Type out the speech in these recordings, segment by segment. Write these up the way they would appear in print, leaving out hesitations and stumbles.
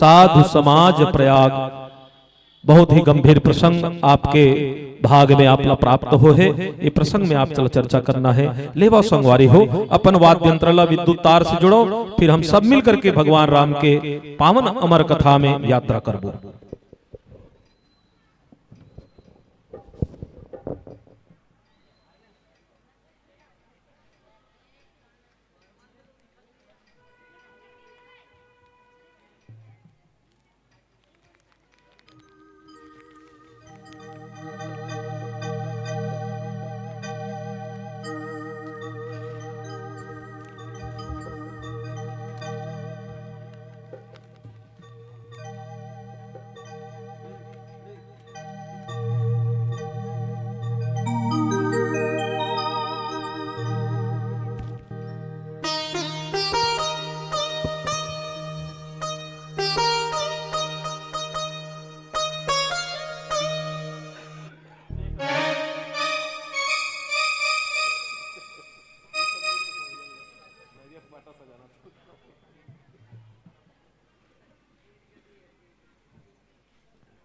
साधु समाज प्रयाग। बहुत ही गंभीर प्रसंग आपके भाग में आपला प्राप्त हो है। ये प्रसंग में आप चल चर्चा करना है। लेवा संगवारी हो, अपन वाद्य यंत्रला विद्युत तार से जुड़ो, फिर हम सब मिल करके भगवान राम के पावन अमर कथा में यात्रा करबो।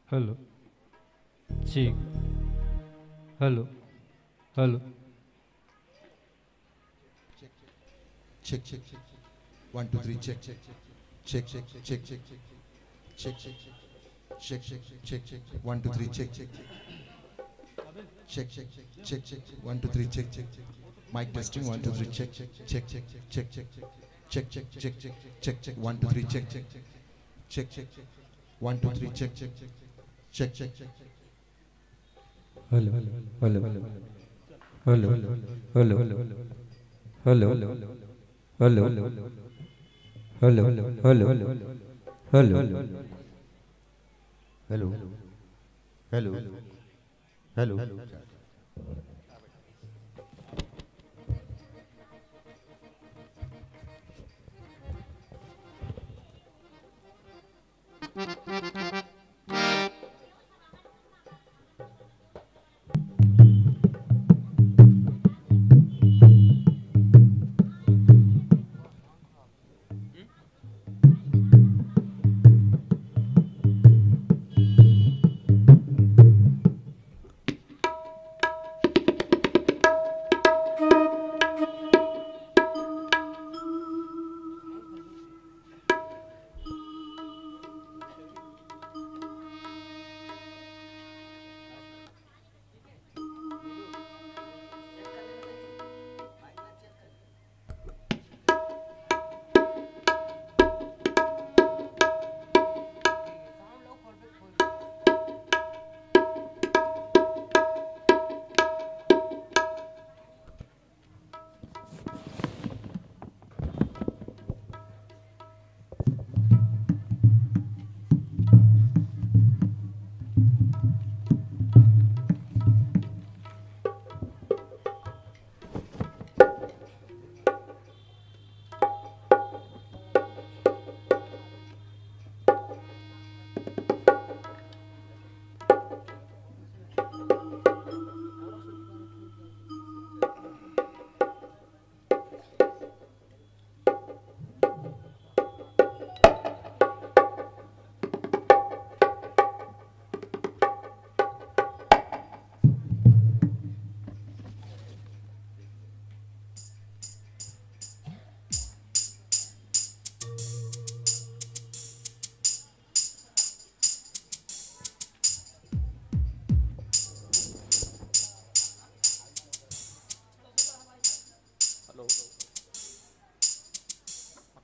हेलो जी, hello hello check check 1 2 3 check check check check check check check check check check 1 2 3 check check check check check 1 2 3 check check mic testing 1 2 3 check check check check check check check check check check check 1 2 3 check check check check 1 2 3 check check check check hello hello hello hello hello hello hello hello hello hello hello hello hello hello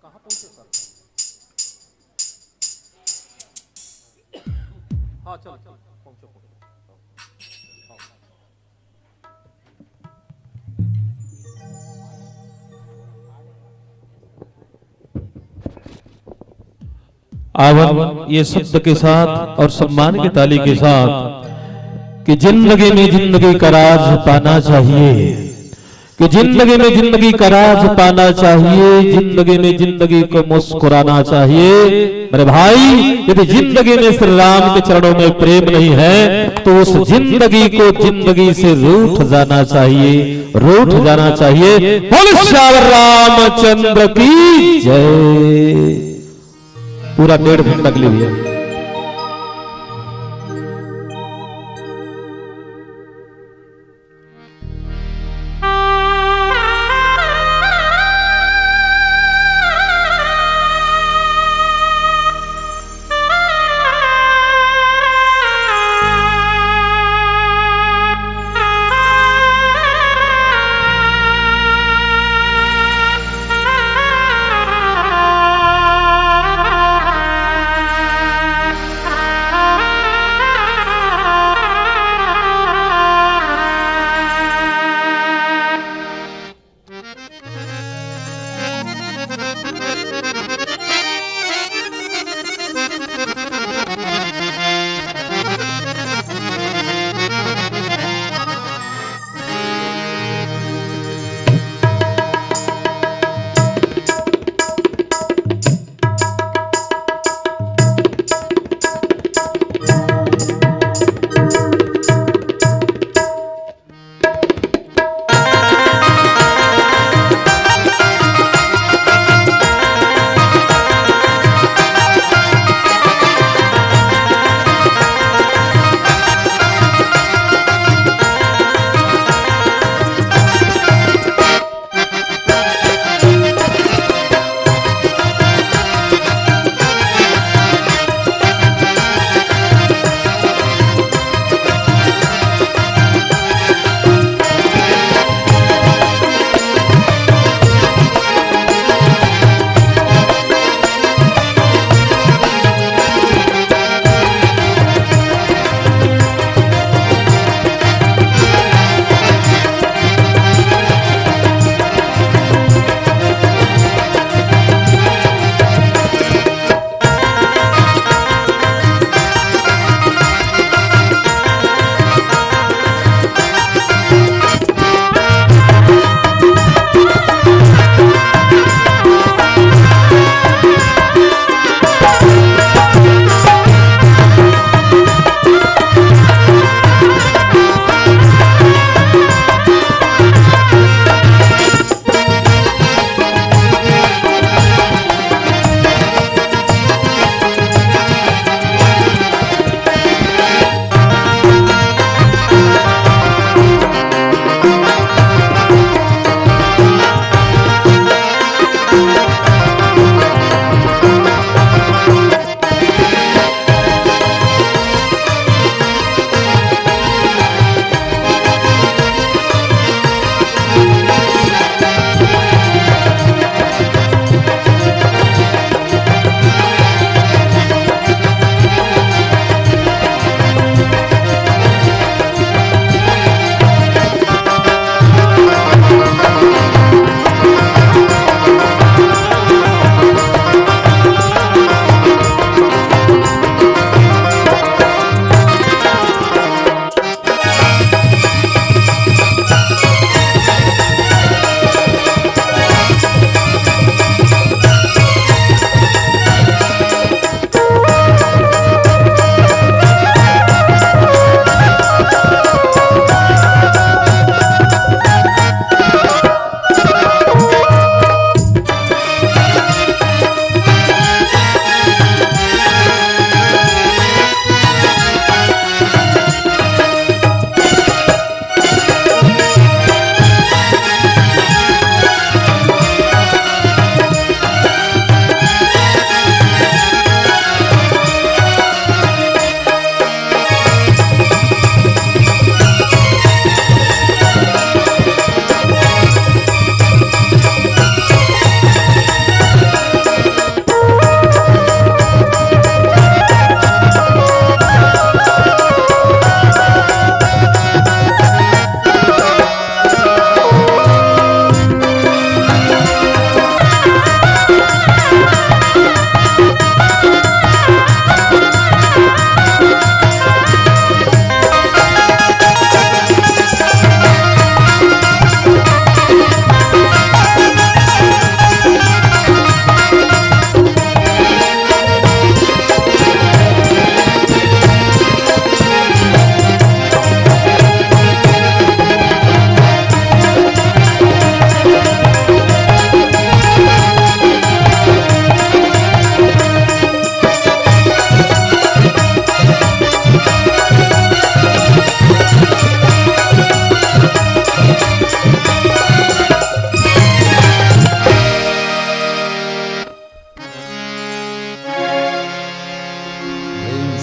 कहाँ पहुंचे sir? हाँ चल चल पहुंचो पहुंचो। आवन ये शब्द के साथ और सम्मान की ताली के साथ कि जिंदगी में जिंदगी का राज पाना चाहिए, कि जिंदगी में जिंदगी का राज पाना चाहिए, जिंदगी में जिंदगी को मुस्कुराना चाहिए। मेरे भाई, यदि जिंदगी में श्री राम के चरणों में प्रेम नहीं है तो उस जिंदगी को जिंदगी से रूठ जाना चाहिए, रूठ जाना चाहिए। बोल श्याम रामचंद्र की जय। पूरा 1.5 घंटा के लिए भैया।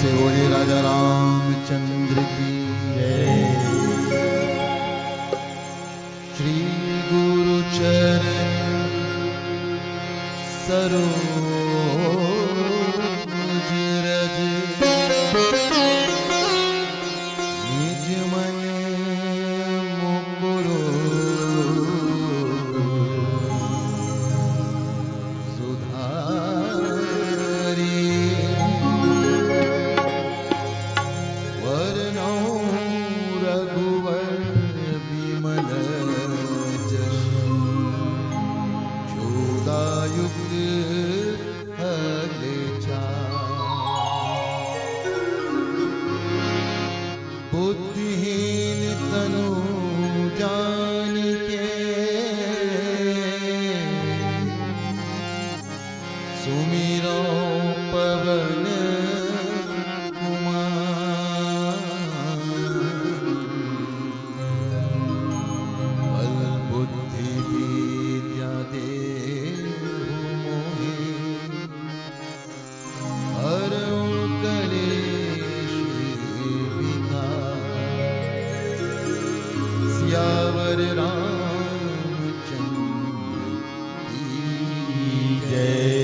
से बोले राजा रामचंद्र की जय। श्री गुरु चरण सरोज रज निज मन मुकुरु सुधारी वरनौ रघुवर विमल जसु जोदायुक्त बुद्धिहीन तनु जानिके सुमिरो पवन कुमार बल बुद्धि विद्या देहु मोहि हरऊ कलेश सियावर रामचंद्र की जय।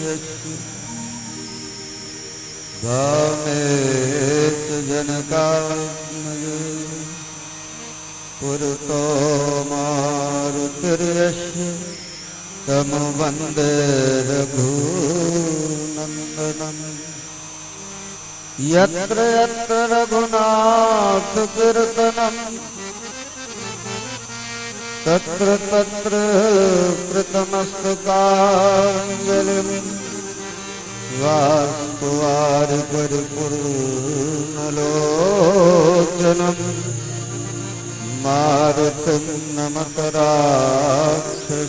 यस्य गामेत जनकात्मज पुरतो मारुतिर्यस्य तं वन्दे रघुनन्दनं यत्र यत्र रघुनाथ कीर्तनं तत्र तत्र कृतमस्तकाञ्जलिं वास्तुवारि परिपूर्णलोचनं मारुतिं नमत राक्षसान्वितम्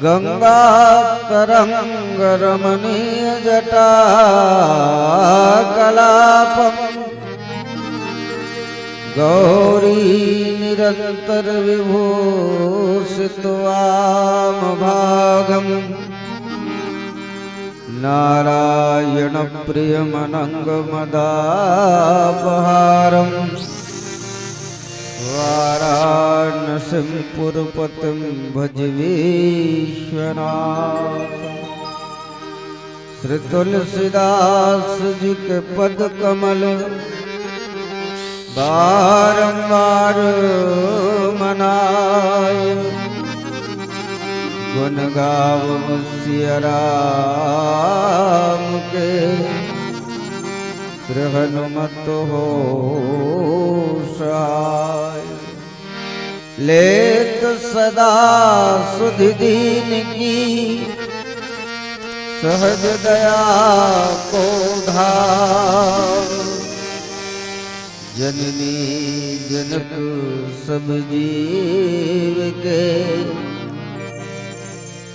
गंगातरंगरमणीयजटाकलापम् गौरी निरंतर विभूषितवामभागम् नारायण प्रियमनंगमदापहारम् वाराणसीं पुरपतिं भज विश्वनाथं श्री तुलसीदास जी के पद कमल बारंबार मनाय गुण गावो सिया राम के श्री हनुमत हो सहाय लेत सदा सुधि दीन की सहज दया को धार जननी जनक सब जीव के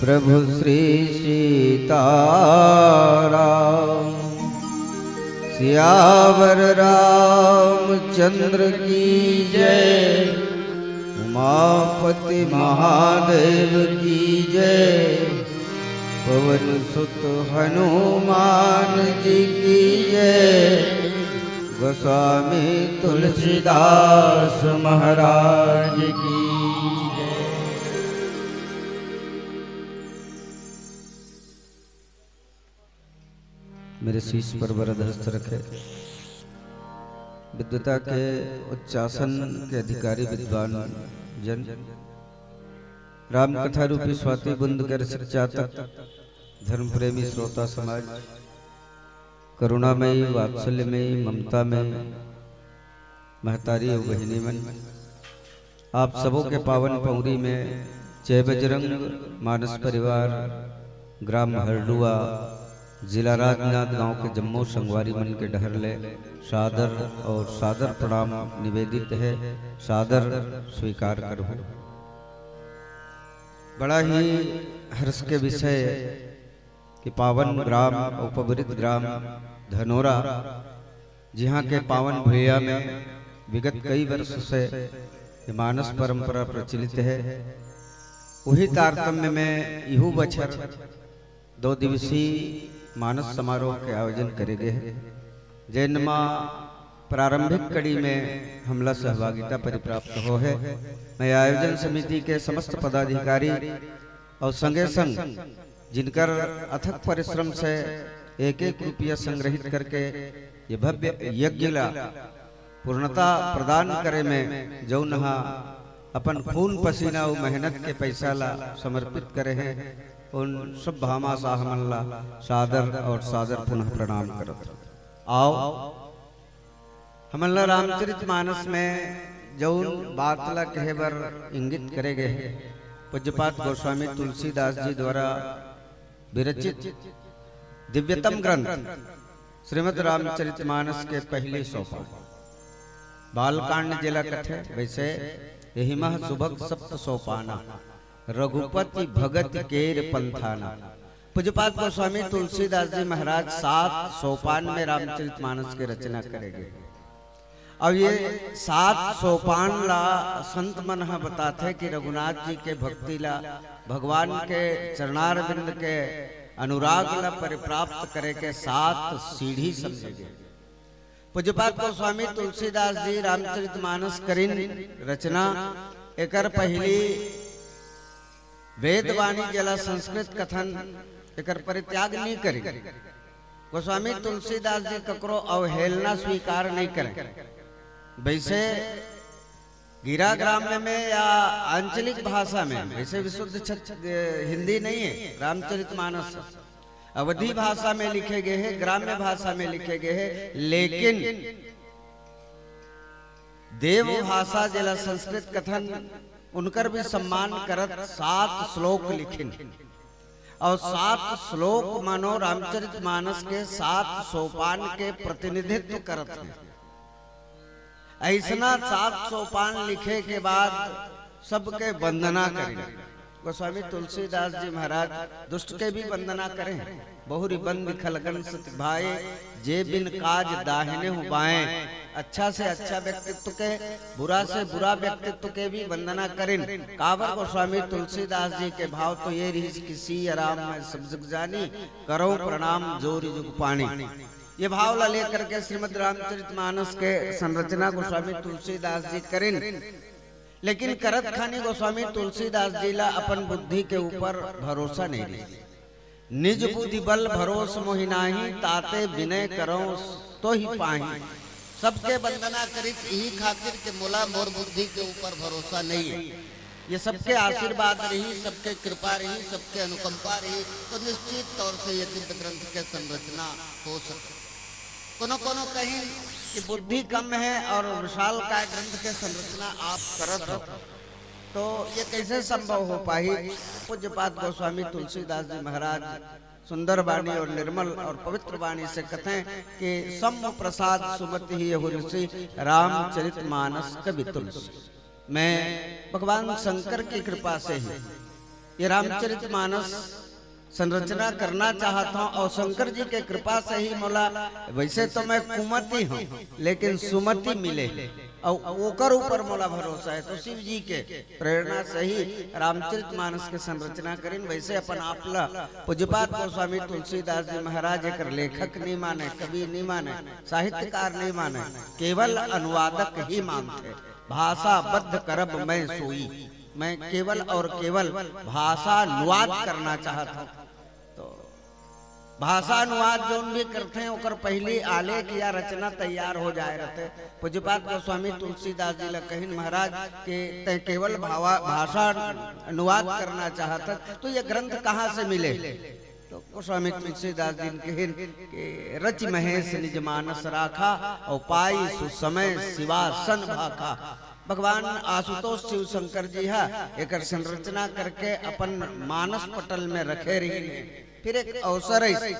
प्रभु श्री सीताराम सियावर रामचंद्र की जय उमापति महादेव की जय पवन सुत हनुमान जी की जय गोस्वामी तुलसीदास महाराज की जय। मेरे शीश पर वरद हस्त रखे विद्वता के उच्चासन के अधिकारी विद्वान जन राम कथा रूपी स्वाति बुंद कर शिक्षातक धर्म प्रेमी श्रोता समाज करुणामयी वात्सल्यमयी ममता में महतारी और बहिनी मन आप सबों के पावन पौरी में जय बजरंग मानस परिवार ग्राम हरडुआ जिला राजनाथ गांव के जम्मू संगवारी मन के डहरले सादर और सादर प्रणाम निवेदित है, सादर स्वीकार करो। बड़ा ही हर्ष के विषय कि पावन ग्राम उपवृत ग्राम धनोरा जहाँ के पावन भैया में विगत कई वर्ष से मानस परंपरा प्रचलित है, वही तारतम्य में इहू बछर 2 दिवसीय मानस समारोह के आयोजन करे गए हैं। जैनमा प्रारंभिक कड़ी में हमला सहभागिता परिप्राप्त हो है। मैं आयोजन समिति के समस्त पदाधिकारी और संगे संग जिनकर अथक परिश्रम से एक एक रुपया संग्रहित करके ये भव्य यज्ञ ला पूर्णता प्रदान करे में जो नहा अपन खून पसीना और मेहनत के पैसा ला समर्पित करे हैं, उन सब भामा साहमल्ला सादर और सादर पुनः प्रणाम करत। आओ हमल्ला रामचरित मानस में जौन बात ला कहे बर इंगित करे गए पूज्यपाद गोस्वामी तुलसीदास जी द्वारा विरचित दिव्यतम ग्रंथ श्रीमद् रामचरित मानस के पहले सोपान बालकांड जिला कथे वैसे यही मह सुभग सप्त सोपाना रघुपति भगत केर पंथाना। पूज्यपाद गोस्वामी तुलसीदास जी महाराज 7 सोपान में रामचरित मानस की रचना करेंगे। अब ये 7 सोपान ला संत मन बताते कि रघुनाथ जी के भक्ति ला भगवान के चरणारविंद के अनुराग ला परिप्राप्त करे के 7 सीढ़ी समझे। पूज्यपाद गोस्वामी तुलसीदास जी रामचरित मानस करिन रचना एकर पहली वेद वाणी जला संस्कृत कथन एकर परित्याग नहीं करे। गोस्वामी तुलसीदास जी ककरो अवहेलना स्वीकार नहीं करें। वैसे गिरा ग्राम्य में या आंचलिक भाषा में, वैसे विशुद्ध हिंदी नहीं है, रामचरितमानस अवधी भाषा में लिखे गए हैं, ग्राम्य भाषा में लिखे गए हैं, लेकिन देव भाषा जिला संस्कृत कथन उनकर भी सम्मान करत 7 श्लोक लिखिन और 7 श्लोक मानो रामचरितमानस के 7 सोपान के प्रतिनिधित्व करत हैं। ऐसा 7 सोपान लिखे के बाद सबके वंदना करें। गोस्वामी तुलसीदास जी महाराज दुष्ट के भी वंदना करें। बहुरी बंद खलगन सत भाए जे बिन काज दाहिने हुबाएं। अच्छा से अच्छा व्यक्तित्व के, बुरा से बुरा व्यक्तित्व के भी वंदना करें। कावर गोस्वामी तुलसीदास जी के भाव तो ये रही, किसी आराम में सब जग जानी, करो प्रणाम जोरी जुग पानी। ये भाव ला लेकर के श्रीमद् रामचरितमानस के संरचना गोस्वामी तुलसीदास जी करें। लेकिन करत खानी गोस्वामी तुलसीदास जी ला अपन बुद्धि के ऊपर भरोसा नहीं रही। निज बुद्धि बल भरोस मोहि नाही, ताते विनय करो तो ही पाही। सबके वंदना करी यही खातिर के मोला मोर बुद्धि के ऊपर भरोसा नहीं है। ये सबके आशीर्वाद रही, सबके कृपा रही, सबके अनुकंपा रही तो निश्चित तौर से ये दिव्य ग्रंथ के संरचना हो सके। कोनो कोनो कहीं कि बुद्धि कम है और विशाल काय ग्रंथ के संरचना आप करत हो, तो ये कैसे संभव हो पाई। पूज्यपाद गोस्वामी तुलसीदास जी महाराज सुंदर वाणी और निर्मल और पवित्र वाणी से कहते हैं कि सम प्रसाद सुमति ही हुर्षि रामचरितमानस कवि तुलसी। मैं भगवान शंकर की कृपा से ही ये रामचरितमानस संरचना करना चाहता हूँ और शंकर जी के कृपा से ही मोला, वैसे तो मैं कुमति हूँ लेकिन सुमति मिले और ओकर ऊपर मोला भरोसा है, तो शिव जी के प्रेरणा से ही रामचरितमानस के संरचना करें। वैसे अपन आपला पूज्यपाद गोस्वामी तुलसीदास जी महाराज एक लेखक नहीं माने, कवि नहीं माने, साहित्यकार नहीं माने, केवल अनुवादक ही मानते। भाषा बद्ध करब मैं सोई, मैं केवल और केवल भाषा अनुवाद करना चाहता हूँ। तो भाषा अनुवाद जो भी करते हैं ओकर पहली आलेख या रचना तैयार हो जाए रहते। पूज्यपाद गोस्वामी तुलसीदास जी ला कहिन महाराज के केवल भाषा अनुवाद करना चाहता तो ये ग्रंथ कहाँ से मिले। तो गोस्वामी तुलसीदास जी कहिन कि रच महेश निज मानस राखा और पाई सुसमय शिवासन भाखा। भगवान आशुतोष शिव शंकर जी है एक संरचना करके अपन मानस पटल में रखे रही। फिर एक अवसर है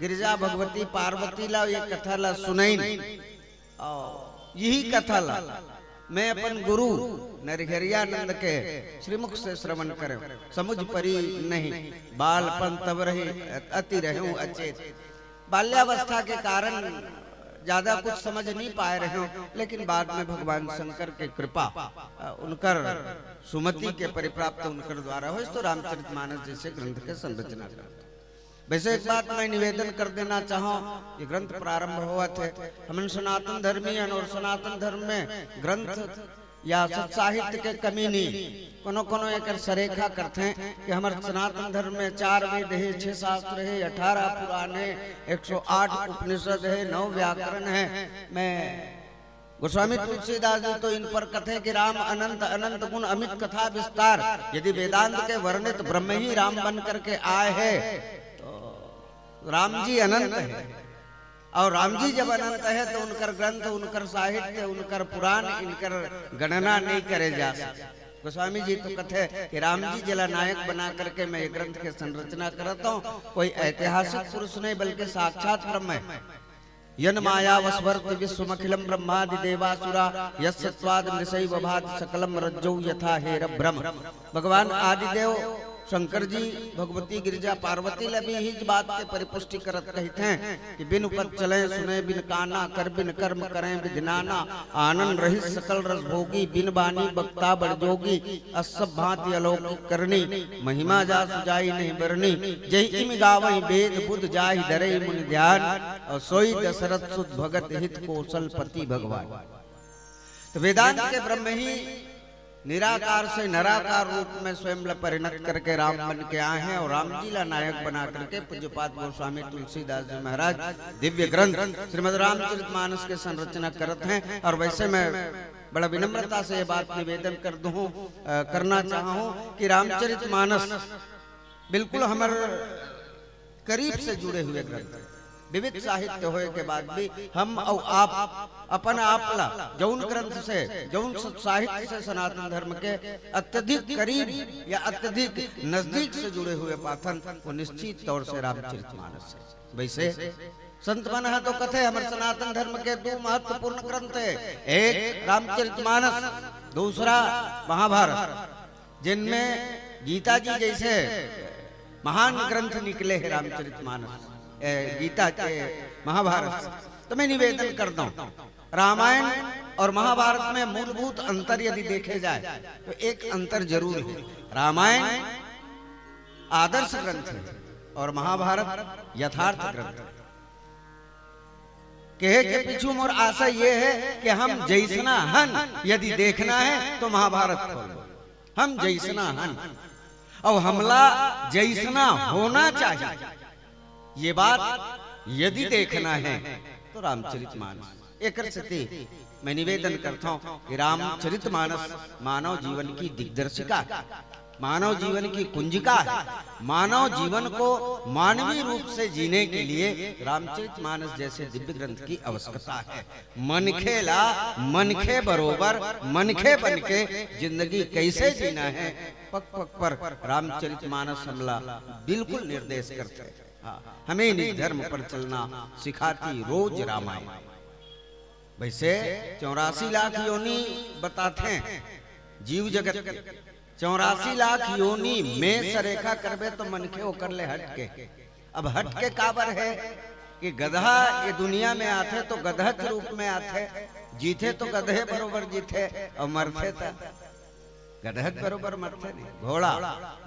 गिरिजा भगवती पार्वती ला ये कथा ला सुनाई और यही कथा ला मैं अपन गुरु नरहरियानंद के श्रीमुख से श्रवण करें। समुझ परी नहीं बालपन तब रही अति रहूं अचेत। बाल्यावस्था के कारण ज्यादा कुछ समझ नहीं पाए रहे हो, लेकिन बाद में भगवान शंकर के कृपा उनकर सुमति के परिप्राप्त उनकर द्वारा हो तो रामचरितमानस जैसे ग्रंथ के संरचना करते। वैसे एक बात मैं निवेदन कर देना चाहूँ, ये ग्रंथ प्रारंभ हुआ थे हम सनातन धर्मी और सनातन धर्म में ग्रंथ या साहित्य के कमी नहीं। कोनो कोनो एक सरेखा करते हैं कि हमारे सनातन धर्म में 4 वेद है, 6 शास्त्र है, 18 पुराण है, 108 उपनिषद है, 9 व्याकरण है। मैं गोस्वामी तुलसीदास जी तो इन पर कथे कि राम अनंत अनंत गुण अमित कथा विस्तार। यदि वेदांत के वर्णित ब्रह्म ही राम बन करके आए हैं तो राम जी अनंत है और राम जी जब अनंत है तो उनकर ग्रंथ, उनकर साहित्य, उनकर पुराण, इनकर गणना नहीं करे जा सकते। गोस्वामी जी तो कहते कि राम जी जिला नायक बना करके मैं ये ग्रंथ के संरचना करता हूँ। कोई ऐतिहासिक पुरुष नहीं बल्कि साक्षात ब्रह्म है। यन माया वस्वर्त विश्वमखिलम ब्रह्मादि देवासुरा यस्त्वाद नृसैव भाति सकलम रज्जौ यथा हेर ब्रह्म। भगवान आदिदेव शंकर जी भगवती गिरिजा पार्वती लभी ही बात के परिपुष्टि करत कहते हैं कि बिन उपद चले सुने बिन काना कर बिन कर्म करें विधिनाना आनंद रहित सकल रस भोगी बिन बानी बक्ता बड़ जोगी असब भांति अलौकिक करनी महिमा जा सुजाई नहीं बरनी जय इम गावई वेद बुध जाहि डरे मुनि ध्यान और सोई दशरथ सुत भगत हित कौशल पति भगवान। तो वेदांत के ब्रह्म ही निराकार से निराकार रूप में स्वयं ला परिणत करके राम बन के आए हैं और राम जी ला नायक बना करके पूज्यपाद गोस्वामी तुलसीदास जी महाराज दिव्य ग्रंथ श्रीमद् रामचरितमानस के संरचना करते हैं। और वैसे मैं बड़ा विनम्रता से ये बात निवेदन करना चाहा हूँ कि रामचरितमानस बिल्कुल हमारे करीब से जुड़े हुए ग्रंथ, विविध साहित्य होए के बाद भी हम और आप अपन आपला जौन ग्रंथ से जौन साहित्य से सनातन धर्म के अत्यधिक करीब या अत्यधिक नजदीक से जुड़े हुए पाथन वो निश्चित तौर से रामचरितमानस है। वैसे संत मन है तो कथे हमारे सनातन धर्म के दो महत्वपूर्ण ग्रंथ है, एक रामचरितमानस, दूसरा महाभारत, जिनमें गीता जी जैसे महान ग्रंथ निकले हैं रामचरितमानस गीता के महाभारत। तो मैं निवेदन करता हूँ रामायण और महाभारत में मूलभूत अंतर यदि देखे जाए तो एक अंतर जरूर है। रामायण आदर्श ग्रंथ है और महाभारत यथार्थ ग्रंथ है। कहे के पीछू मोर आशा ये है कि हम जैसना हन यदि देखना है तो महाभारत खोलो, हम जैसना हन और हमला जैसना होना चाहिए, ये बात यदि देखना है तो रामचरितमानस। एक स्थिति मैं निवेदन करता हूँ कि रामचरितमानस मानव जीवन की दिग्दर्शिका है, मानव जीवन की कुंजिका है। मानव जीवन को मानवीय रूप से जीने के लिए रामचरितमानस जैसे दिव्य ग्रंथ की आवश्यकता है। मनखे ला मनखे बरोबर मनखे बन के जिंदगी कैसे जीना है पक पक पर रामचरितमानस हमला बिल्कुल निर्देश करते हैं। हमें निज धर्म पर चलना सिखाती रोज रामायण। वैसे 84 लाख योनि बताते हैं जीव जगत के, 84 लाख योनि में सरेखा करबे तो मनखे होकर ले हटके। अब हटके काबर है कि गधा ये दुनिया में आते तो गधा के रूप में आते, जीते तो गधे बरोबर जीते और मरते तो गधक बरोबर मरते नहीं। घोड़ा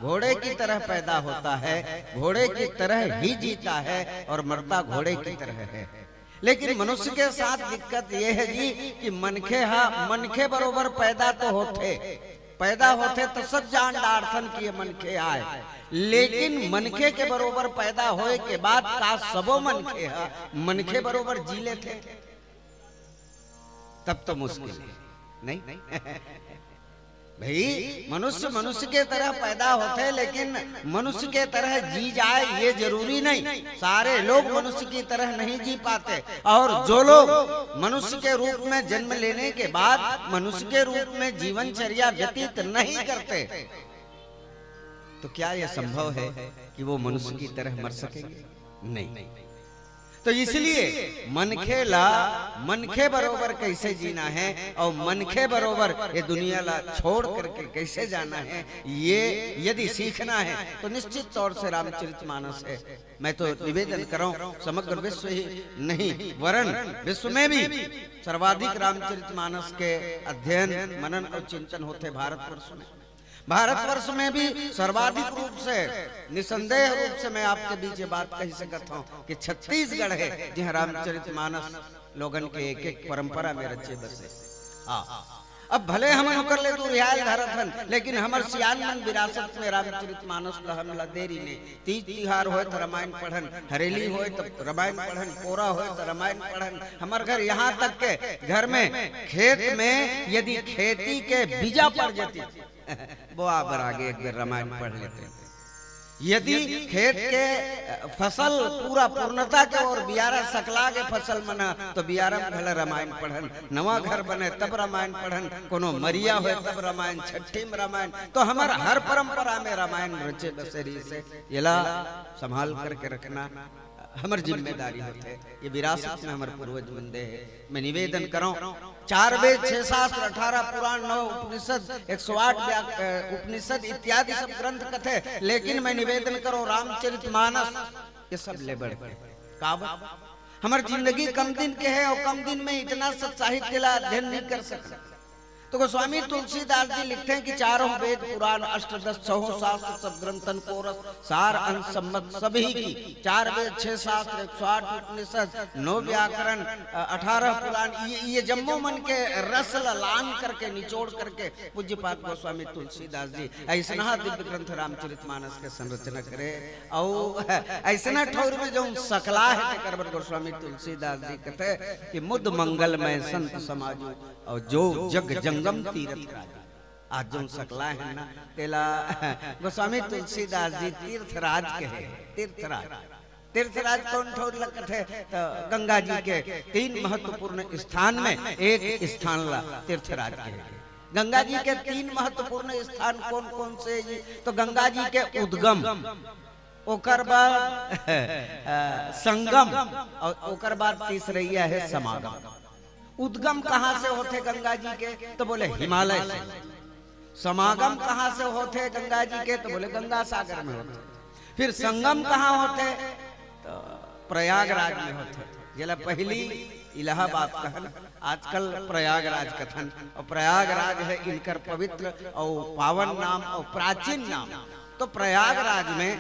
घोड़े की तरह पैदा होता है, घोड़े की तरह ही जीता है और मरता घोड़े की तरह है। लेकिन मनुष्य के साथ दिक्कत यह है जी कि मनखे बरोबर पैदा तो होते तो सब जान डार्थन किए मनखे आए, लेकिन मनखे के बरोबर पैदा होए के बाद का सबो मनखे बरोबर जी लेते तब तो मुश्किल है नहीं। भाई मनुष्य के तरह पैदा होते हैं, लेकिन मनुष्य के तरह जी जाए ये जरूरी नहीं। सारे लोग मनुष्य की तरह नहीं जी पाते और जो लोग मनुष्य के रूप में जन्म लेने के बाद मनुष्य के रूप में जीवनचर्या व्यतीत नहीं करते तो क्या यह संभव है कि वो मनुष्य की तरह मर सकेंगे? नहीं। तो इसलिए मनखे बरोबर कैसे जीना है और मनखे बरोबर ये दुनिया ला छोड़ करके कैसे जाना है, ये यदि सीखना है तो निश्चित तौर से रामचरितमानस है। मैं तो निवेदन करूं समग्र विश्व ही नहीं वरन विश्व में भी सर्वाधिक रामचरितमानस के अध्ययन मनन और चिंतन होते भारतवर्ष में भी सर्वाधिक रूप से निसंदेह रूप से मैं आपके बीच ये बात कही सकता हूँ कि छत्तीसगढ़ है जहाँ रामचरितमानस लोगन के एक एक परंपरा में रचे बसे। अब भले हम होकर ले दूर रियाल धरथन, लेकिन हमर सियानमन विरासत में रामचरितमानस का हमला देरी ने। तीज तिहार होए तो रामायण पढ़न, हरेली होए तो रामायण पढ़न, पोरा होए तो रामायण पढ़न। हमार घर यहाँ तक के घर में खेत में यदि खेती के बीजा पड़ जाती वो आबर आगे एक बार रामायण पढ़ लेते हैं। यदि खेत के फसल पूरा पूर्णता के और बियारा सकला के फसल मना तो बियारा में भले रामायण पढ़न, नवा घर बने तब रामायण पढ़न, कोनो मरिया हो तब रामायण, छठी में रामायण। तो हमारा हर परंपरा में रामायण रचे बसेरी से येला संभाल करके रखना हमारी जिम्मेदारी होते है। ये विरासत में हमारे पूर्वज बंदे है। मैं निवेदन करूं 4 वेद 6 शास्त्र 18 पुराण 9 उपनिषद 108 उपनिषद इत्यादि सब ग्रंथ कथे, लेकिन मैं निवेदन करो रामचरितमानस ये सब ले बढ़ हमारी जिंदगी कम दिन के है और कम दिन में इतना सब साहित्य ला अध्ययन नहीं कर सकते। तो गोस्वामी तुलसीदास जी लिखते हैं कि चारों वेद पुराण अष्टदश छहों शास्त्र सब ग्रंथन कोरस सार अंश सम्मत सभी की, 4 वेद 6 शास्त्र 108 उपनिषद 9 व्याकरण 18 पुराण, ये जम्मो मन के रस लान करके निचोड़ करके पूज्यपाद गोस्वामी तुलसीदास जी ऐसा दिव्य ग्रंथ रामचरितमानस के संरचना करे। और ऐसा ठौर में जो सकला है तेकर गोस्वामी तुलसीदास जी कहते कि मुद मंगलमय संत समाजो और जो जग जंगम तीर्थ राज। आज जो सकला है ना तेला गोस्वामी तुलसीदास जी तीर्थराज के है। तीर्थराज कौन ठोर लगत है? तो गंगा जी के 3 महत्वपूर्ण स्थान में एक स्थान ला तीर्थराज के है। गंगा जी के 3 महत्वपूर्ण स्थान कौन कौन से जी? तो गंगा जी के उद्गम, ओकर बाद संगम और ओकर बाद तीसरैया है समागम। उद्गम कहाँ से होते गंगा जी के? तो बोले हिमालय से। समागम कहाँ से होते गंगा जी के? तो बोले गंगा सागर में होते। फिर संगम कहाँ होते? तो प्रयागराज में होते। जिला पहली इलाहाबाद कहन, आजकल प्रयागराज कथन। और प्रयागराज है इनकर पवित्र और पावन नाम और प्राचीन नाम। तो प्रयागराज में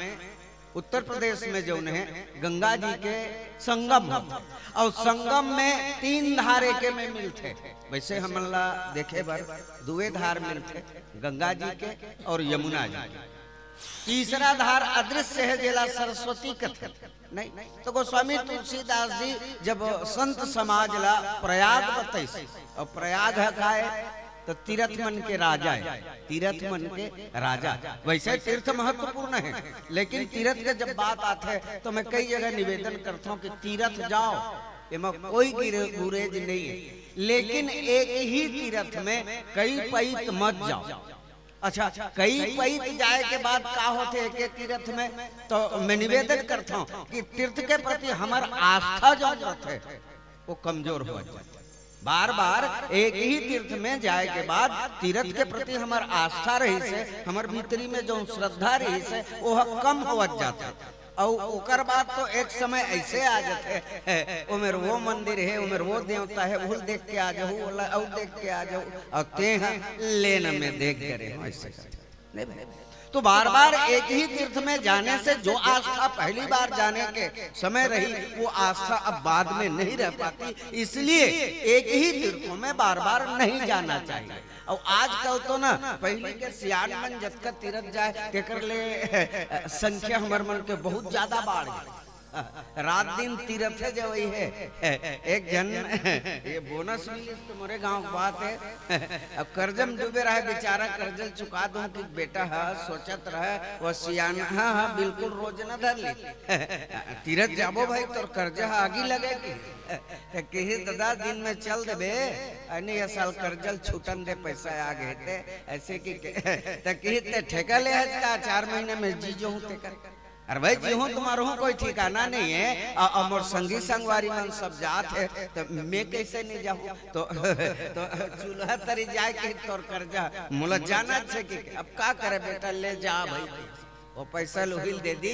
उत्तर प्रदेश में जो है गंगा जी के संगम होते और संगम में 3 धारे के में मिलते। वैसे हमला देखे बार 2 धार मिलते, गंगा जी के और यमुना जी के। तीसरा धार अदृश्य है जिला सरस्वती कथन नहीं। तो गोस्वामी तुलसीदास जी जब संत समाज ला प्रयाग बतैस, और प्रयाग है काय? तो तीर्थ मन के राजा है, तीर्थ मन के राजा। वैसे तीर्थ महत्वपूर्ण है, लेकिन तीर्थ के जब बात आते है तो मैं कई जगह निवेदन करता हूँ कि तीर्थ जाओ, इसमें कोई गुरेज नहीं है, लेकिन एक ही तीर्थ में कई पैत मत जाओ। अच्छा, कई पैत जाए के बाद का होते एक तीर्थ में? तो मैं निवेदन करता हूँ कि तीर्थ के प्रति हमार आस्था जो रहता है वो कमजोर हो जाए। बार बार एक ही तीर्थ में जाए के बाद तीर्थ के प्रति हमार आस्था रही से, हमार भीतरी में जो श्रद्धा रही से वो कम हो जाता। और ओकर बाद तो एक समय ऐसे आ जाते उमेर वो मंदिर है, उमेर वो देवता है, वो देख के आ जाओ, और देख के आ जाओ, और ते लेन में देख करे ऐसे नहीं। तो बार बार एक ही तीर्थ में जाने से जो आस्था पहली बार जाने के समय रही वो आस्था अब बाद में नहीं रह पाती। इसलिए एक ही तीर्थों में बार बार नहीं जाना चाहिए। और आज कल तो ना पहले के सियान मन जतका तीर्थ जाए तेकर ले संख्या हमार मन के बहुत ज्यादा बढ़ गई। रात दिन तीर्थ है जो वही है। एक जन ये बोनस मिली तो मोरे गांव की बात है। अब कर्जम डूबे रहा बेचारा, कर्जल चुका दूं कि बेटा है सोचत रहे वो सियान। हाँ बिल्कुल रोज न धर ली तीर्थ जाबो भाई तो कर्जा आगे लगेगी। कही दादा दिन में चल देबे अन्य ये साल कर्जल छूटन दे पैसा आ गए थे ऐसे की कही ठेका ले 4 महीने में जी जो हूँ कर। अरे भाई जी हूँ तुम्हारा हूँ कोई ठिकाना नहीं है। और संगी संगवारी मन सब जात है तो मैं कैसे नहीं जाऊँ? तो चूल्हा तरी जाए के तोर कर्जा मुला जाना छे कि अब का करे बेटा ले जा भाई वो पैसा लोहिल दे दी।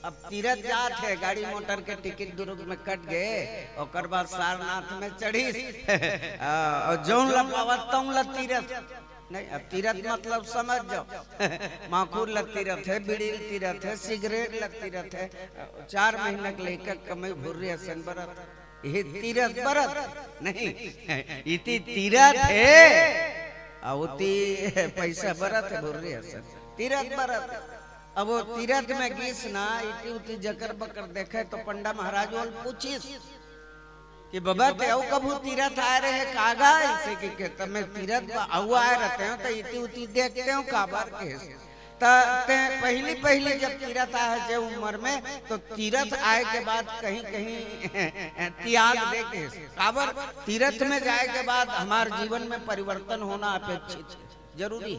अब तीर्थ जात है, गाड़ी मोटर के टिकट दुर्ग में कट गए, और बाद सारनाथ में चढ़ी और जौन लपावत तौन ल तीर्थ नहीं। अब तीर्थ मतलब समझ जाओ माखूर लगती रहते है, बीड़ी तीर्थ है, सिगरेट लगती रहते है। 4 महीने के लेकर कमाई भूरी हसन बरत ये तीर्थ बरत नहीं, इति तीर्थ है अवती पैसा बरत है भूरी हसन तीर्थ बरत। अब वो तीर्थ में गीस ना इति उति जकर बकर देखे तो पंडा महाराज वाल पूछिस कि बाबा ते औ कभू तीर्थ आए रहे कागा ऐसे कि तमे तीर्थ औ आए रहते हो तो इति उति देखते हो काबर के ते पहली जब तीर्थ आए जे उम्र में तो तीर्थ आए के बाद कहीं कहीं त्याग दे के काबर तीर्थ में जाए के बाद हमारे जीवन में परिवर्तन होना अपेक्षित जरूरी।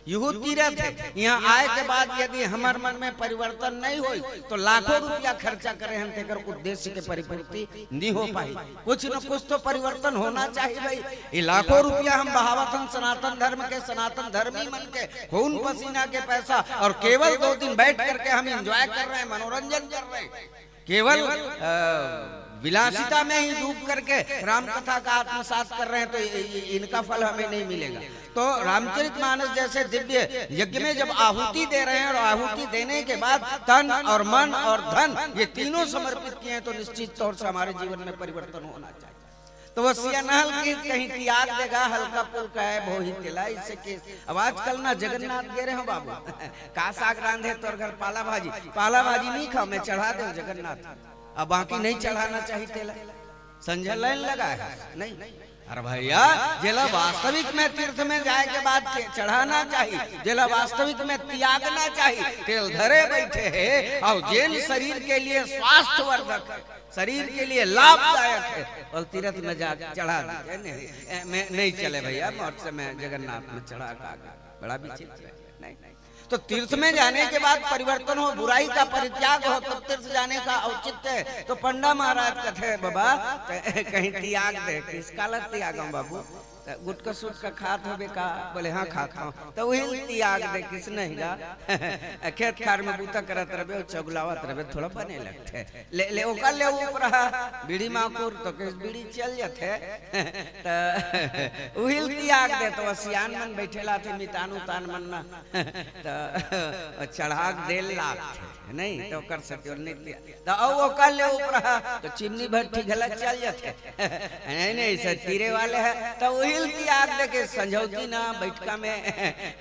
यह तीर्थ है, यहाँ आए के बाद यदि हमारे मन में परिवर्तन नहीं हो तो लाखों रुपया खर्चा करें हम तेकर उद्देश्य के परिपूर्ति नहीं हो पाई। कुछ न कुछ तो परिवर्तन होना चाहिए भाई। ये लाखों रुपया हम बहावत हम सनातन धर्म के सनातन धर्मी मन के खून पसीना के पैसा, और केवल 2 दिन बैठ करके हम एंजॉय कर रहे हैं, मनोरंजन कर रहे हैं, केवल विलासिता में ही डूब करके राम कथा का आत्मसात कर रहे हैं तो इनका फल हमें नहीं मिलेगा। तो रामचरितमानस जैसे दिव्य यज्ञ में जब आहुति दे रहे हैं और आहुति देने के बाद तन और मन और धन ये तीनों समर्पित किए हैं तो निश्चित तौर से हमारे जीवन में परिवर्तन होना चाहिए। तो वो सियानहल की कहीं त्याग देगा, हल्का पुल्का है भो ही तिला इससे के। अब आजकल ना जगन्नाथ गे रहे हो बाबू, का साग रांधे तोर घर पाला भाजी नहीं खाओ, मैं चढ़ा दे जगन्नाथ, अब बाकी नहीं चढ़ाना चाहिए तेला, संजय लाइन लगा है नहीं। अरे भैया जेला वास्तविक में तीर्थ में जाए के बाद चढ़ाना चाहिए, जेला वास्तविक में त्यागना चाहिए, तेल धरे बैठे है और जेल शरीर के लिए स्वास्थ्यवर्धक है, शरीर के लिए लाभदायक है, और तीर्थ में जा चढ़ा नहीं चले भैया, मौत से मैं जगन्नाथ में चढ़ा का बड़ा विचित्र है। नहीं तो तीर्थ में जाने के बाद परिवर्तन हो, बुराई का परित्याग हो, तब तीर्थ जाने का औचित्य है। तो पंडा महाराज कहते हैं बाबा कहीं त्याग दे, किसका लग त्याग बाबू, गुटका सुटका खात हो बेका, बोले हाँ खाता हूँ, तो वही त्याग दे किस नहीं गा खेत खार में बूता करत रहे चगुलावत रहे थोड़ा बने लगते ले ओका ले ऊपर बीड़ी माकुर तो किस बीड़ी चल जाते तो वही त्याग दे। तो सियान मन बैठेला थे मितानु तान मन ना तो चढ़ाक देल लाग नहीं तो कर सकते और नहीं तो ओका ले ऊपर तो चिमनी भट्टी गलत चल जाते नहीं ऐसे तीरे वाले है तो वही त्याग दे के संझौती ना बैठका में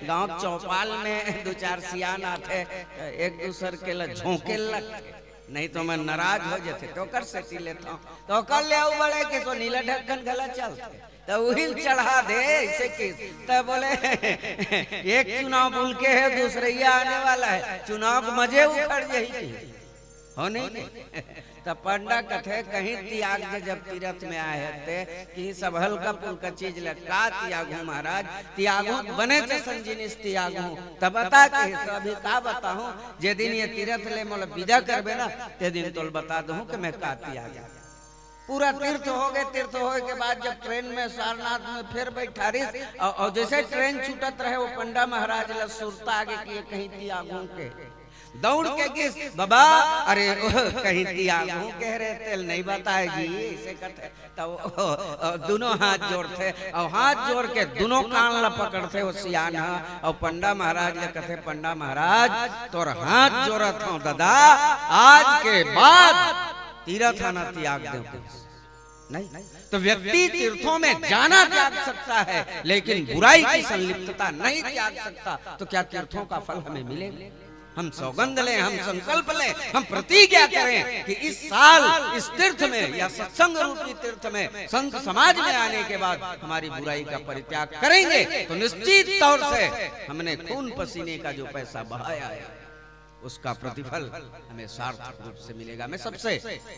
गांव चौपाल में दो चार सियान आते एक दूसर के ला झोंके लगते, नहीं तो मैं नाराज हो जाते तो कर सकती लेता हूँ तो कर ले बड़े के तो नीला ढक्कन गलत चलते तो वही चढ़ा दे ऐसे के। तो बोले एक चुनाव भूल के है दूसरे ये आने वाला है, चुनाव मजे उखड़ यही हो नहीं तब पंडा कथे कहीं त्याग दे जब तीर्थ में आए थे कि सब हल्का पुल्का चीज लगा त्यागू महाराज त्यागू बने थे संजीनिस त्यागू तब बता के तो अभी का बताऊं जे दिन ये तीर्थ ले मोल विदा करबे ना ते दिन तो बता दूं कि मैं का त्याग पूरा तीर्थ हो गए। तीर्थ होए के बाद जब ट्रेन में सारनाथ में फिर बैठारिस और जैसे ट्रेन छूटत रहे वो पंडा महाराज ला सुरता आगे किए कहीं त्यागू के दौड़ के किस बाबा अरे कहीं त्यागू कह रहे तेल नहीं बताए जी ऐसे करते तो दोनों हाथ जोड़ते और हाथ जोड़ के दोनों कान ला पकड़ते वो सियान और पंडा महाराज ले कहते पंडा महाराज तोर हाथ जोड़त हूँ दादा आज के बाद तीर्थ आना त्याग दो नहीं। तो व्यक्ति तीर्थों में जाना त्याग सकता है लेकिन बुराई की संलिप्तता नहीं त्याग सकता। तो क्या तीर्थों का फल हमें मिलेगा? हम सौगंध लें, हम संकल्प लें, हम प्रतिज्ञा करें कि इस साल इस तीर्थ में या सत्संग रूपी तीर्थ में संत समाज में आने के बाद हमारी बुराई का परित्याग करेंगे तो निश्चित तौर से हमने खून पसीने का जो पैसा बहाया है उसका प्रतिफल हमें सार्थक रूप से मिलेगा।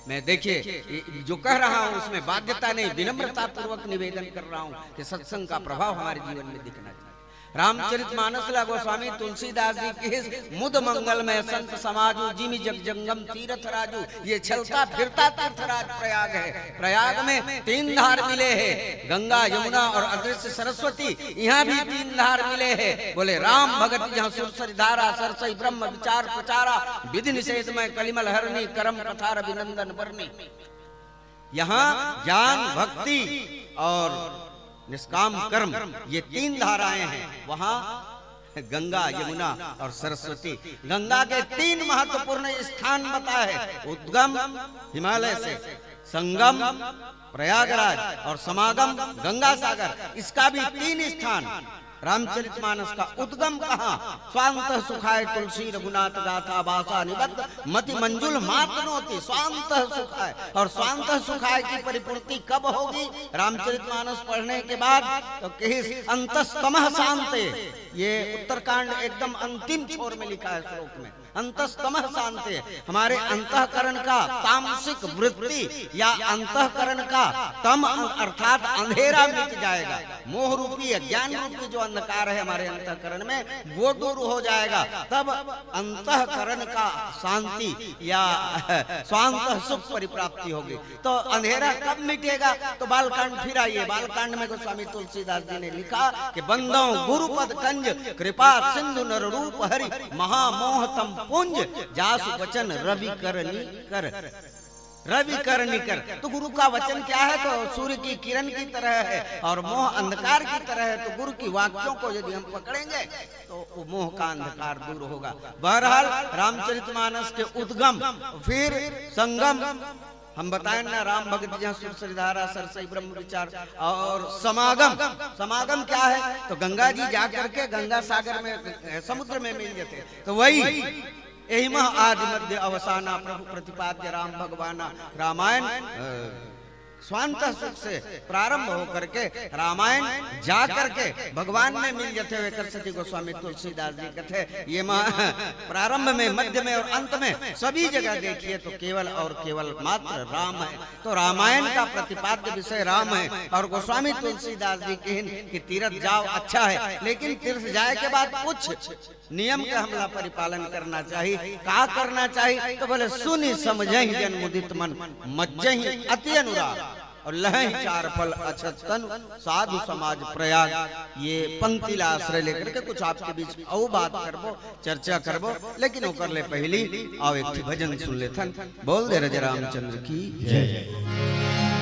मैं देखिए जो कह रहा हूँ उसमें बाध्यता नहीं, विनम्रता पूर्वक निवेदन कर रहा हूँ कि सत्संग का प्रभाव हमारे जीवन में दिखना चाहिए। रामचरितमानस ला गोस्वामी तुलसीदास जी के मुद मंगल में संत समाजू जिमि जग जंगम तीर्थ राजू, ये चलता फिरता तीर्थराज प्रयाग है। प्रयाग में 3 धार मिले हैं, गंगा यमुना और अदृश्य सरस्वती, यहाँ भी 3 धार मिले हैं। बोले राम भगत जहाँ सुरसरी धारा सरसई ब्रह्म विचार प्रचारा विधि निषेध में कलिमल हरणी करम कथार अभिनंदन बरनी। यहाँ ज्ञान भक्ति और निष्काम कर्म ये 3 धाराएं हैं। वहां गंगा यमुना और सरस्वती, गंगा के 3 महत्वपूर्ण स्थान बताए, उद्गम हिमालय से, संगम प्रयागराज और समागम गंगा सागर, इसका भी 3 स्थान। रामचरितमानस का उद्गम कहाँ? स्वांत सुखाय तुलसी रघुनाथ गाथा भाषा निबद्ध मति मंजुल मातनोति। स्वांत सुखाय, और स्वांत सुखाय की परिपूर्ति कब होगी? रामचरितमानस पढ़ने के बाद तो किस अंतस्तमः शांते, ये उत्तरकांड एकदम अंतिम छोर में लिखा है श्लोक में, अंतस्तमः शांते, हमारे अंतःकरण का तामसिक वृत्ति या अंतःकरण का तम अर्थात अंधेरा मिट जाएगा। मोह रूपी ज्ञान रूपी जो अंधकार है हमारे अंतःकरण में वो दूर हो जाएगा। तब अंतःकरण का शांति या स्वांत सुख परिप्राप्ति होगी। तो अंधेरा कब मिटेगा? तो बालकांड फिर आइए, बालकांड में गोस्वामी तुलसीदास जी ने लिखा कि बंदों गुरुपद कंज कृपा सिंधु नर रूप हरि महामोह तम पुंज जासु वचन रवि करनी कर। रवि कर निकर। तो गुरु का वचन क्या है? तो सूर्य की किरण की तरह है और मोह अंधकार की तरह है। तो गुरु की वाक्यों को यदि हम पकड़ेंगे तो वो मोह का अंधकार दूर होगा। बहरहाल रामचरितमानस के उद्गम फिर संगम हम बताएं ना, राम भगत जहाँ सुरसरी धारा सरसई ब्रह्म विचार और समागम। समागम क्या है? तो गंगा जी जा करके गंगा सागर में समुद्र में मिल जाते। तो वही यही मह आदि मध्य अवसाना प्रभु प्रतिपाद्य राम भगवाना। रामायण स्वांत सुख से प्रारंभ होकर के रामायण जा करके भगवान में मिल जाते हुए करसती गोस्वामी तुलसीदास जी कहते ये प्रारंभ में, मध्य में और अंत में सभी जगह देखिए तो केवल और केवल मात्र राम है। तो रामायण का प्रतिपाद्य विषय राम है। और गोस्वामी तुलसीदास जी कहन कि तीर्थ जाओ अच्छा है, लेकिन तीर्थ जाए के बाद कुछ नियम का हमला परिपालन करना चाहिए। क्या करना चाहिए? तो बोले सुनी समझहि जन मुदित मन, मज्जहि अति अनुराग और लहहि चार फल अछत तन, साधु समाज प्रयाग। ये पंक्ति ला आश्रय लेकर के कुछ आपके बीच और बात करबो, चर्चा करबो, लेकिन ओकर ले पहली आओ एक भजन सुन लेथन। बोल दे रज रामचंद्र की जय।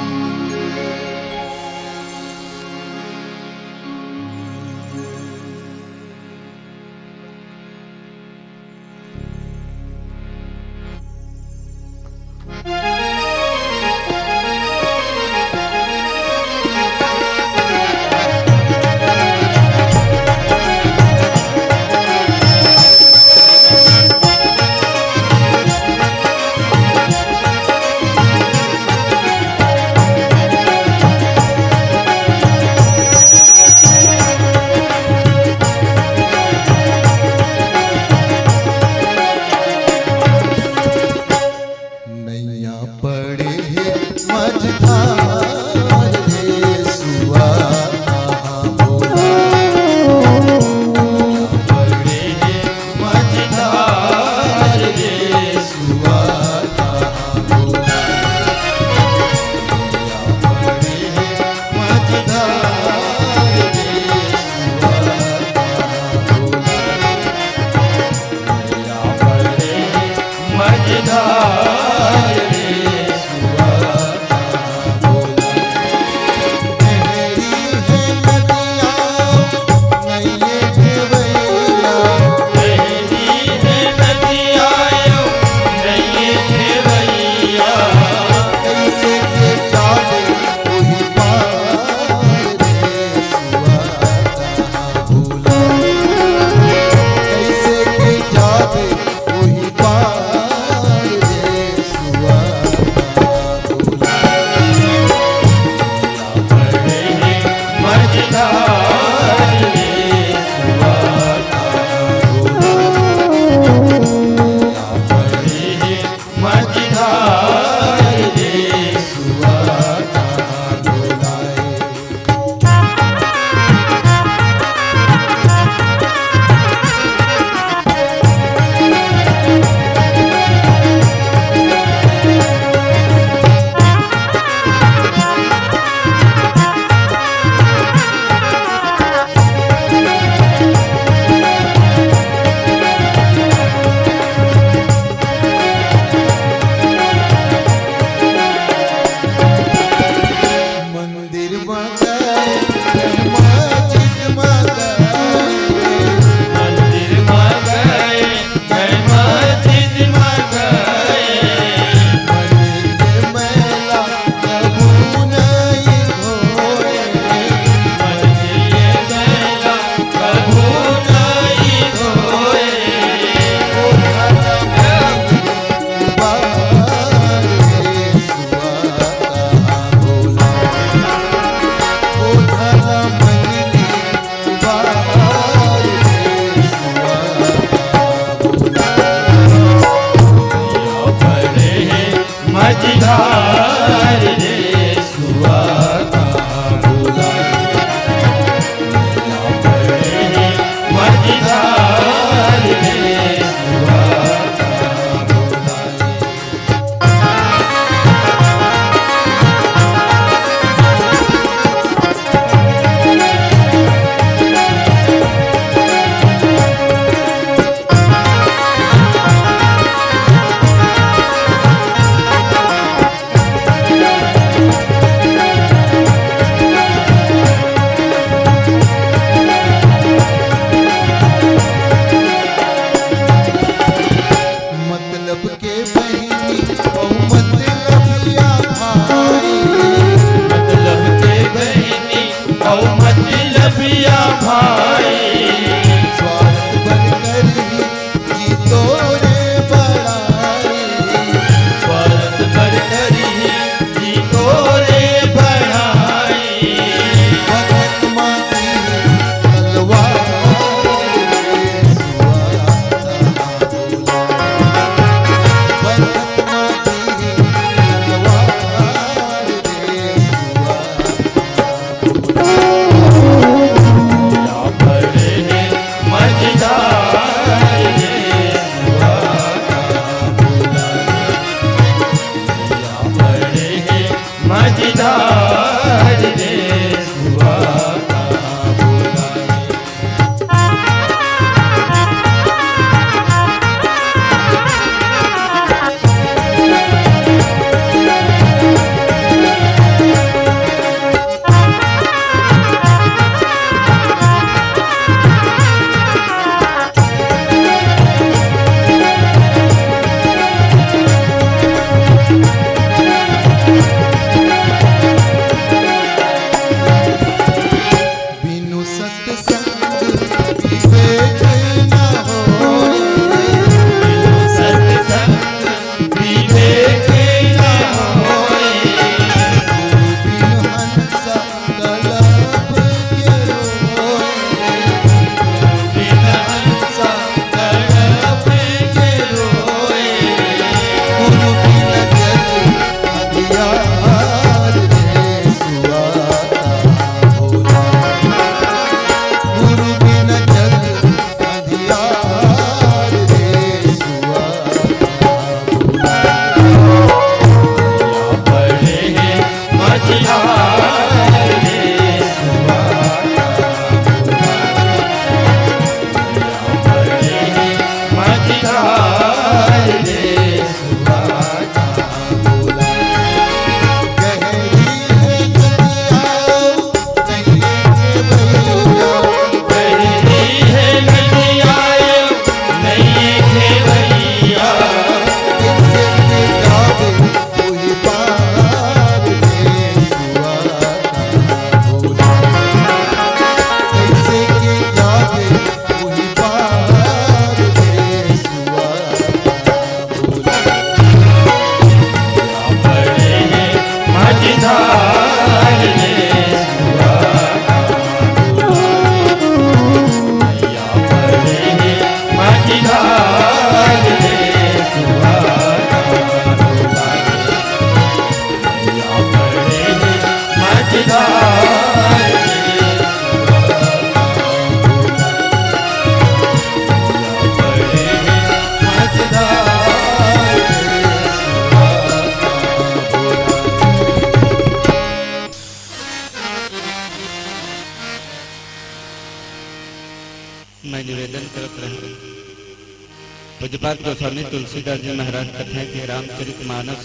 श्रीपाद गोस्वामी तुलसीदास जी महाराज कहते हैं कि रामचरितमानस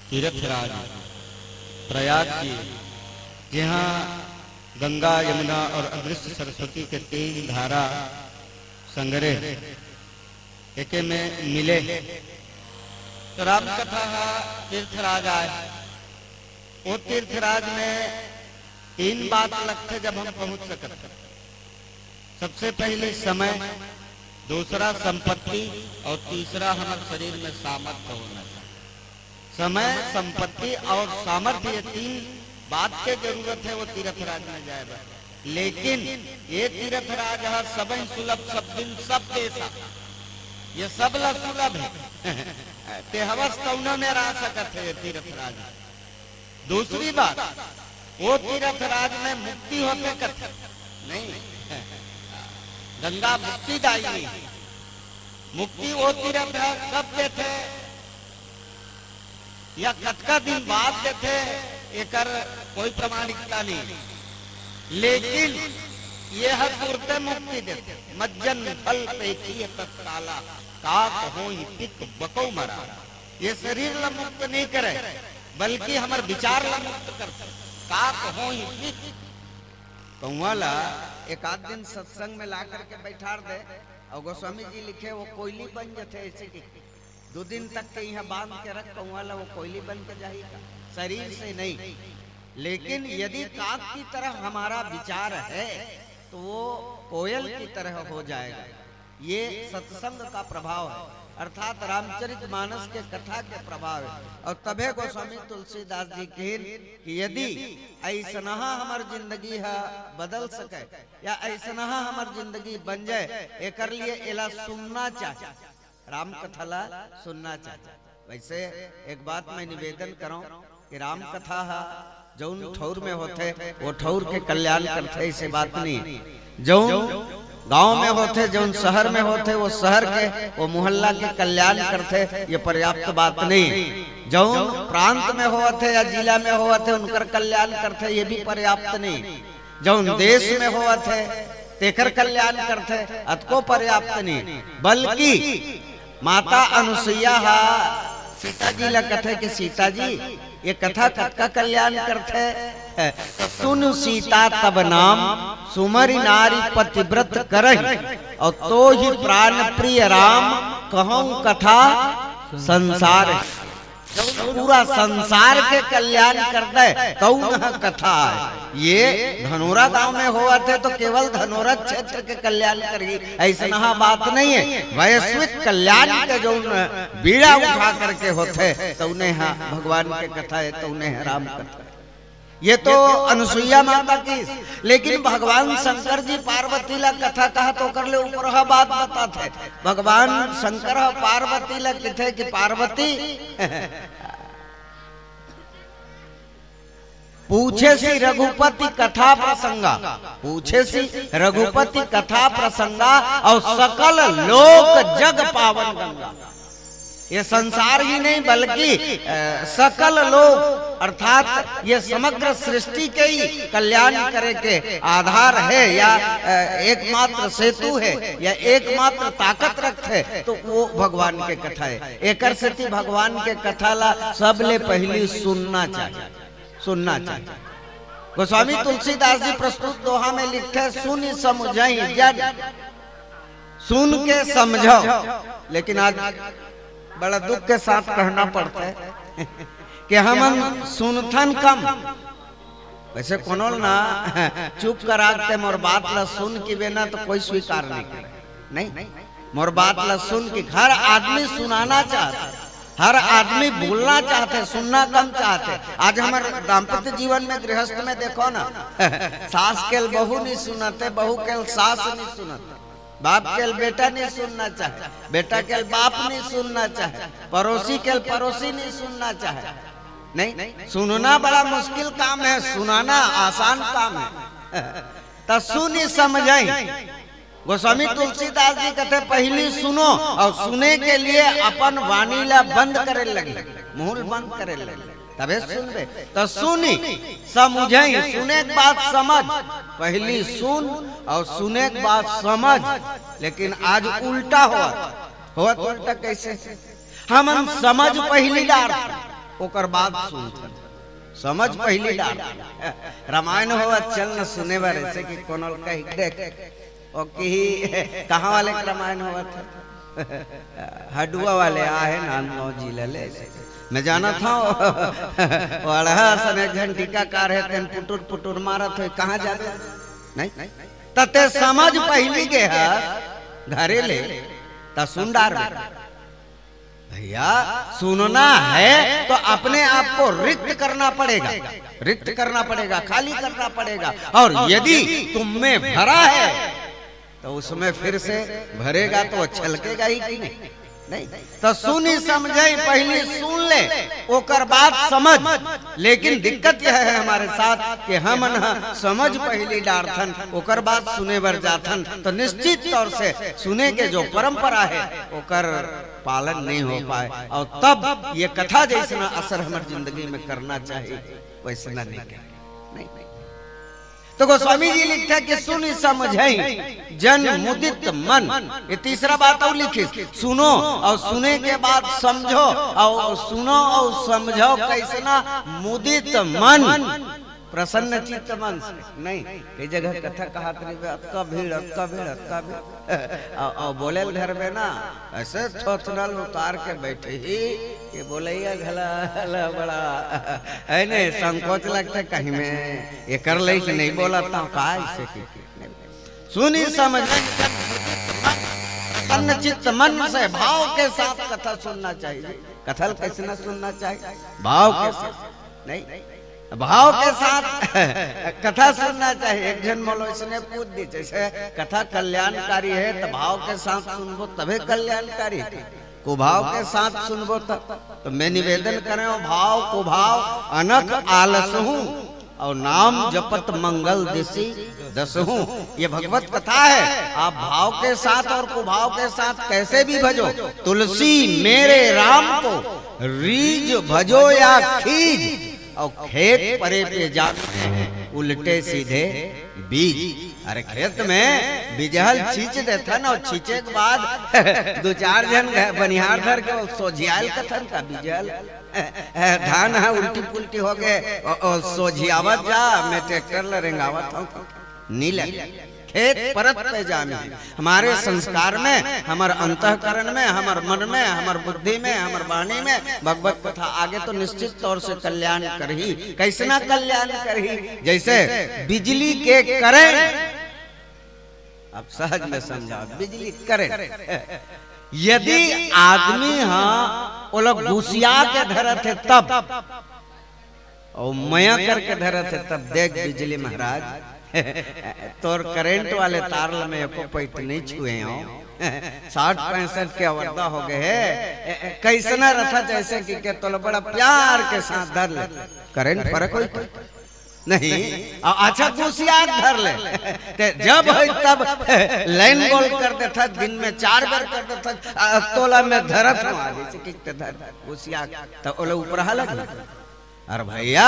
तीर्थराज प्रयाग की, जहाँ गंगा यमुना और अदृश्य सरस्वती के 3 धारा संग्रह एके में मिले। तो राम कथा तीर्थराज आए, वो तीर्थराज में 3 बात लगते जब हम पहुंच सकते। सबसे पहले समय, दूसरा संपत्ति और तीसरा हमारे शरीर में सामर्थ्य होना चाहिए। समय, संपत्ति और सामर्थ्य, ये 3 बात के जरूरत है वो तीर्थराज में जाएगा। लेकिन ये तीर्थराज है सब सुलभ, सब दिन, सब देशा, ये सब ला सुलभ है। तेहवस कौनो में रह सकत है ये तीर्थराज। दूसरी बात, वो तीर्थराज में मुक्ति होते कथे नहीं, गंगा मुक्तिदायी, मुक्ति वो तीर्थराज कब देते या कतका दिन बाद देते, एकर कोई प्रमाणिकता नहीं। लेकिन यह तुरते मुक्ति देते। मज्जन फल पेखी तत्काला काक होई पिक बको मरा। ये शरीर ला मुक्त नहीं करे बल्कि हमार विचार ला मुक्त करते। काक होई पिक कौवाला एक आध दिन सत्संग में ला करके बैठा दे और गोस्वामी जी लिखे वो कोयली बन जाते ऐसे की 2 दिन तक के यहाँ बांध के रख, कौवाला वो कोयली बन के जाएगा, शरीर से नहीं। लेकिन यदि काक की तरह हमारा विचार है तो वो कोयल की तरह हो जाएगा। ये सत्संग का प्रभाव है, अर्थात रामचरितमानस के कथा के प्रभाव है। और तबे गोस्वामी तुलसीदास जी कहें कि यदि ऐसना हमार जिंदगी है बदल सके या ऐसना हमार जिंदगी बन जाए, एकर लिए एला सुनना चाहिए, राम कथा ला सुनना चाहिए। वैसे एक बात मैं निवेदन करूं कि राम कथा जौन ठौर में होते वो ठौर के कल्याण करते, ऐसे बात नहीं। जौन गांव में होते, जौन शहर में होते, वो शहर के वो मोहल्ला के कल्याण करते, ये पर्याप्त बात नहीं। जौन प्रांत में होते या जिला में होते उनकर कल्याण करते, ये भी पर्याप्त नहीं। जौन देश में होते तेकर कल्याण करते, अतको पर्याप्त नहीं। बल्कि माता अनुसुईया सीता जी ला कथे कि सीता जी ये कथा कतका कल्याण करते। सुन सीता तब नाम सुमरि नारी पतिव्रत करहि, और तो ही प्राण प्रिय राम कहूं कथा संसार। जब पूरा संसार के कल्याण करते तो कथा है। ये धनोरा गांव में हुआ थे तो केवल धनोरा क्षेत्र के कल्याण करेगी, ऐसा बात नहीं है। वैश्विक कल्याण के जो बीड़ा उठा करके होते तो उन्हें भगवान के कथा है, तो उन्हें राम कथा। ये तो अनुसुईया माता की, लेकिन भगवान शंकर जी पार्वती ला कथा कहा तो कर ले ऊपर बात बताते। भगवान शंकर पार्वती ला कहते कि पार्वती पूछे सी रघुपति कथा प्रसंगा, पूछे सी रघुपति कथा प्रसंगा, और सकल लोक जग पावन गंगा। ये संसार ही नहीं बल्कि सकल लोग अर्थात ये समग्र सृष्टि के ही कल्याण करे के आधार है, या एकमात्र सेतु है, या एकमात्र ताकत रखते, तो वो भगवान के कथा है। एकर से भगवान के कथा ला सबले पहली सुनना चाहिए, सुनना चाहिए। गोस्वामी तुलसीदास जी प्रस्तुत दोहा में लिखते सुन समझई जन, सुन के समझो। लेकिन आज बड़ा दुख के साथ कहना पड़ता है कि हम सुनथन कम। वैसे कोनो ना चुप कराते मोर बात ला सुन की बिना तो कोई स्वीकार नहीं करे, नहीं मोर बात ला सुन की। हर आदमी सुनाना चाहता, हर आदमी बोलना चाहते, सुनना कम चाहते। आज हमारे दाम्पत्य जीवन में गृहस्थ में देखो ना, सास के बहू नहीं सुनाते, बहू के सास नहीं सुनाते, बाप के बेटा नहीं सुनना चाहे, बेटा के बाप नहीं सुनना चाहे, पड़ोसी के पड़ोसी नहीं सुनना चाहे। नहीं, सुनना बड़ा मुश्किल काम है, सुनाना आसान काम है। तो सुनी समझाई। गोस्वामी तुलसीदास जी कहते पहली सुनो, और सुने के लिए अपन वाणी ला बंद करे लगे, मुंह बंद करे लगे। तबे सुनबे। तो सुनी समझई, सुने के बाद समझ, पहली सुन और सुने के बाद समझ। लेकिन आज उल्टा हुआ उल्टा कैसे? हम समझ पहली डार ओकर बाद सुनते, समझ पहली डार। रामायण हुआ चल न सुने बारे से कि कोनो कह देख और कि कहाँ वाले रामायण हुआ था? हडुआ वाले आहे नांदगांव जिले ले। मैं जाना था वाला सने घंटिका कार है तेन पुटुर पुटुर मारत हो, कहाँ जाते नहीं तते समझ पहली के है घरे ले ता सुंडार भैया। सुनना है तो अपने आप को रिक्त करना पड़ेगा, रिक्त करना पड़ेगा, खाली करना पड़ेगा। और यदि तुम में भरा है तो उसमें फिर से भरेगा तो छलकेगा ही कि नहीं? नहीं। तो सुनी समझे पहले सुन ले ओकर बात समझ। लेकिन दिक्कत यह है हमारे साथ कि हम न समझ पहली डारथन ओकर बात सुने बर जाथन, तो निश्चित तौर से सुने के जो परंपरा है ओकर पालन नहीं हो पाए। और तब ये कथा जैसा असर हमारी जिंदगी में करना चाहिए वैसा नहीं। तो गोस्वामी जी लिखता कि सुन समझई जन मुदित मन। ये तीसरा बात और लिखी, सुनो और सुने के बाद समझो, और सुनो और समझो कैसना मुदित मन, प्रसन्न चित्त मन से। नहीं कई जगह कथा कहा अक्का भीड़ अक्का भीड़ अक्का भीड़ और बोले घर में ना ऐसे थोथरल उतार के बैठे ही ये बोलैया घला हला बड़ा है नहीं, संकोच लगता कहीं में ये कर ले कि नहीं बोला था का ऐसे की। सुनी समझ प्रसन्न चित्त मन से भाव के साथ कथा सुनना चाहिए। कथल कैसे न सुनना चाहिए? भाव के साथ नहीं, भाव के साथ कथा सुनना चाहिए। एक जन बोलो इसने पूछ दी जैसे कथा कल्याणकारी है तो भाव के साथ सुनबो तभी कल्याणकारी, कुभाव के साथ सुनबो तो मैं निवेदन करें भाव कुभाव अनक आलसहूं और नाम जपत मंगल दिशी दसहूं। ये भगवत कथा है। आप भाव के साथ और कुभाव के साथ कैसे भी भजो। तुलसी मेरे राम को रीज भजो या खीज, और खेत परे पे जा उल्टे सीधे बीज। अरे खेत में बिजहल छींच देता ना, और छींचे के बाद दो चार जन बनिहार धर के सोझियाल कथन का बिजहल धान है उल्टी पुल्टी हो गए और सोझियावत जा मैं ट्रैक्टर लरेंगावत हूँ नीला खेत परत पे जाने। हमारे संस्कार में, हमारे अंतःकरण में, हमारे मन में, हमारे बुद्धि में, हमारे वाणी में भगवत कथा आगे तो निश्चित तौर से कल्याण करही। कैसे ना कल्याण करही? जैसे बिजली के करंट, अब सहज में समझा, बिजली करंट यदि आदमी हाँ वो लोग घुसिया के धरत है तब और मया करके धरत है तब देख बिजली महाराज तोर करंट वाले तार में एको पैट नहीं छुए हो। 60-65 के अवधा हो गए है। कैसना रथा जैसे कि तो बड़ा प्यार के साथ धर ले, करंट फर्क हो नहीं। अच्छा घुसिया धर ले जब है तब लाइन बॉल कर देता, दिन में 4 बार कर देता, तोला में धरत घुसिया तो ऊपर लग। अरे भैया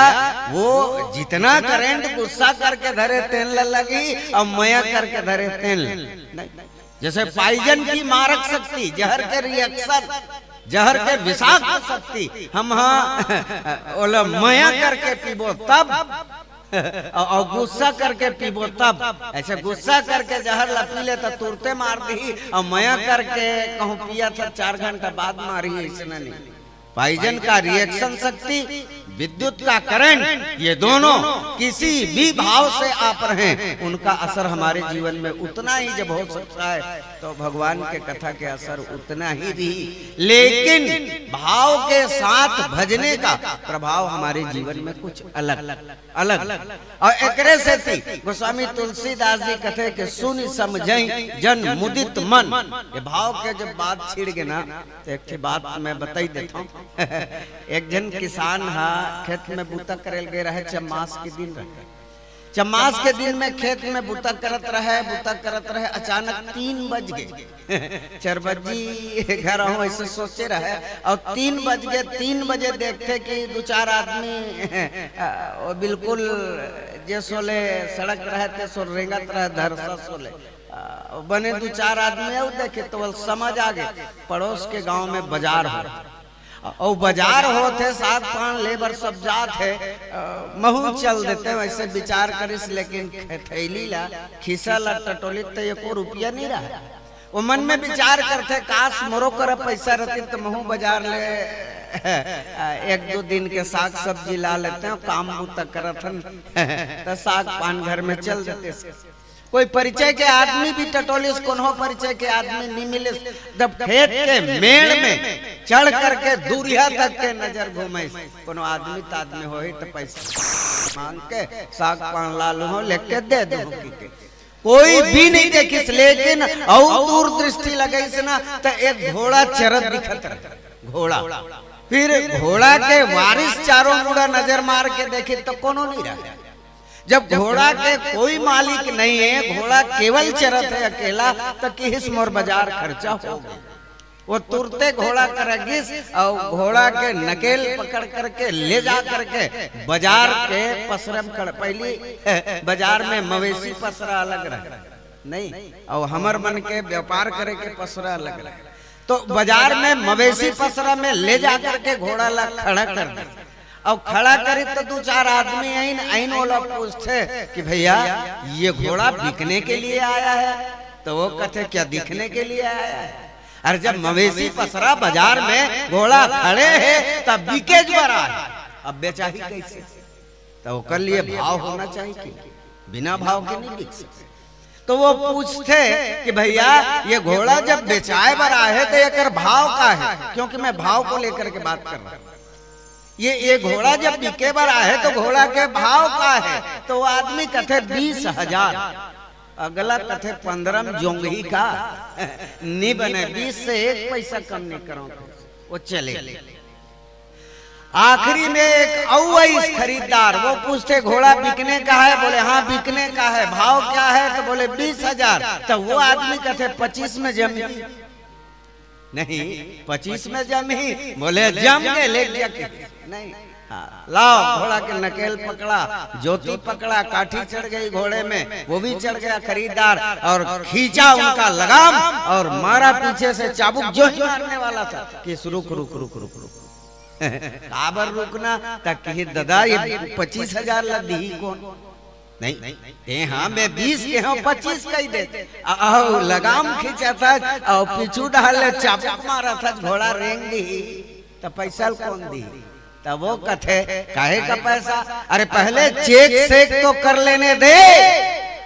वो जितना करंट गुस्सा करके धरे तेल लगी और मया करके धरे तेल नहीं। जैसे पॉइजन की मारक शक्ति, जहर के रिएक्शन, जहर के विषाक्त शक्ति हम हाँ मया करके पीबो तब और गुस्सा करके पीबो तब। ऐसे गुस्सा करके जहर लपी ले तो तुरते मार दी, और मया करके कहूँ पिया था 4 घंटा बाद मारी, ऐसे नहीं। पॉइजन का रिएक्शन शक्ति, विद्युत का करंट, ये दोनों किसी भी भाव से आप रहे उनका असर हमारे जीवन में उतना ही जब हो सकता है तो भगवान के कथा के असर उतना ही भी। लेकिन भाव के साथ भजने का प्रभाव हमारे जीवन में कुछ अलग। और एकरे से थी गोस्वामी तुलसीदास जी कहते कि सुन समझई जन मुदित मन। ये भाव के जब बात छिड़ गए ना तो एक बात मैं बताई देता हूँ। एक जन किसान हा खेत में बूता करेल गए रहे, चमास के दिन रहे। चमास के दिन में खेत में बुता करत रहे अचानक 3 बज गए। चरबज्जी घर हूँ ऐसे सोचे रहे और 3 बज गए। 3 बजे देखते कि 2-4 आदमी बिल्कुल जे सोले सड़क रहे थे सो रेंगत रहे धरसा सोले बने 2-4 आदमी और देखे तो समझ आ गए पड़ोस के गांव में बाजार हो और बाजार होते 7-5 लेबर सब जात है महू चल देते वैसे विचार करिस लेकिन थैली ला खिसा ला टटोली तो 1 रुपया नहीं रहा। वो मन में विचार करते काश मोरो कर पैसा रहती तो महू बाजार ले 1-2 दिन के साग सब्जी ला लेते हैं काम तक करथन तो साग पान घर में चल देते। कोई परिचय के आदमी भी टटोलिस कोनो परिचय के आदमी नहीं मिले। जब खेत के मेड़ में चढ़ करके दूरिया तक के नजर घूमे कोनो आदमी तादमी हो तो पैसा मांग के साग पान लालू हो लेके दे दो के कोई भी नहीं देखिस लेकिन और दूर दृष्टि लगई ना तो एक घोड़ा चरत दिखत रहे घोड़ा। फिर घोड़ा के वारिस चारों मुड़ा नजर मार के देखे तो कोनो नहीं रहा। जब घोड़ा के कोई मालिक नहीं है घोड़ा केवल चरत है अकेला तो किस मोर बाजार खर्चा हो गया। वो तुरते घोड़ा करगिस और घोड़ा के नकेल पकड़ करके ले जा करके बाजार के पसरम कर पहली बाजार में मवेशी पसरा अलग रहे नहीं और हमर मन के व्यापार करे के पसरा अलग रहे तो बाजार में मवेशी पसरा में ले जा करके घोड़ा ला खड़ा कर दे और खड़ा करी तो 2-4 आदमी आइन वाला पूछते कि भैया ये घोड़ा बिकने के लिए आया है तो वो कहते क्या दिखने के लिए आया है। अरे जब मवेशी पसरा बाजार में घोड़ा खड़े है तब बिकेज बरा है अब बेचा ही कैसे तो कर लिए भाव होना चाहिए कि बिना भाव के नहीं बिक सकते। तो वो पूछते कि भैया ये घोड़ा जब बेचाए बरा है तो ये भाव का है क्योंकि मैं भाव को लेकर के बात कर रहा हूँ। ये घोड़ा जब बिके बरा है तो घोड़ा के भाव का है तो वो आदमी कथे 20,000 अगला कथे 15 जोंगही का नहीं बने 20 से 1 पैसा कम नहीं करो वो चले। आखिरी में एक अवैस खरीदार वो पूछते घोड़ा बिकने का है बोले हाँ बिकने का है भाव क्या है तो बोले 20,000 तो वो आदमी कहते 25 में जमी नहीं 25 में जमी बोले जम के ले नहीं लाओ घोड़ा के नकेल पकड़ा ज्योति पकड़ा काठी चढ़ गई घोड़े में वो भी चढ़ गया खरीदार और खींचा उनका लगाम और मारा पीछे से चाबुक जो ही मारने वाला था कि रुक रुक रुक रुक रुक काबर रुकना तक दादा ये 25,000 लदी कौन नहीं हाँ मैं 20 के हाँ 25 का ही दे लगाम खींचा था और पीछू डाल चाबुक मारा था घोड़ा रेंग दी तो पैसा कौन दी तब वो कथे काहे का पैसा अरे पहले चेक सेक तो कर लेने दे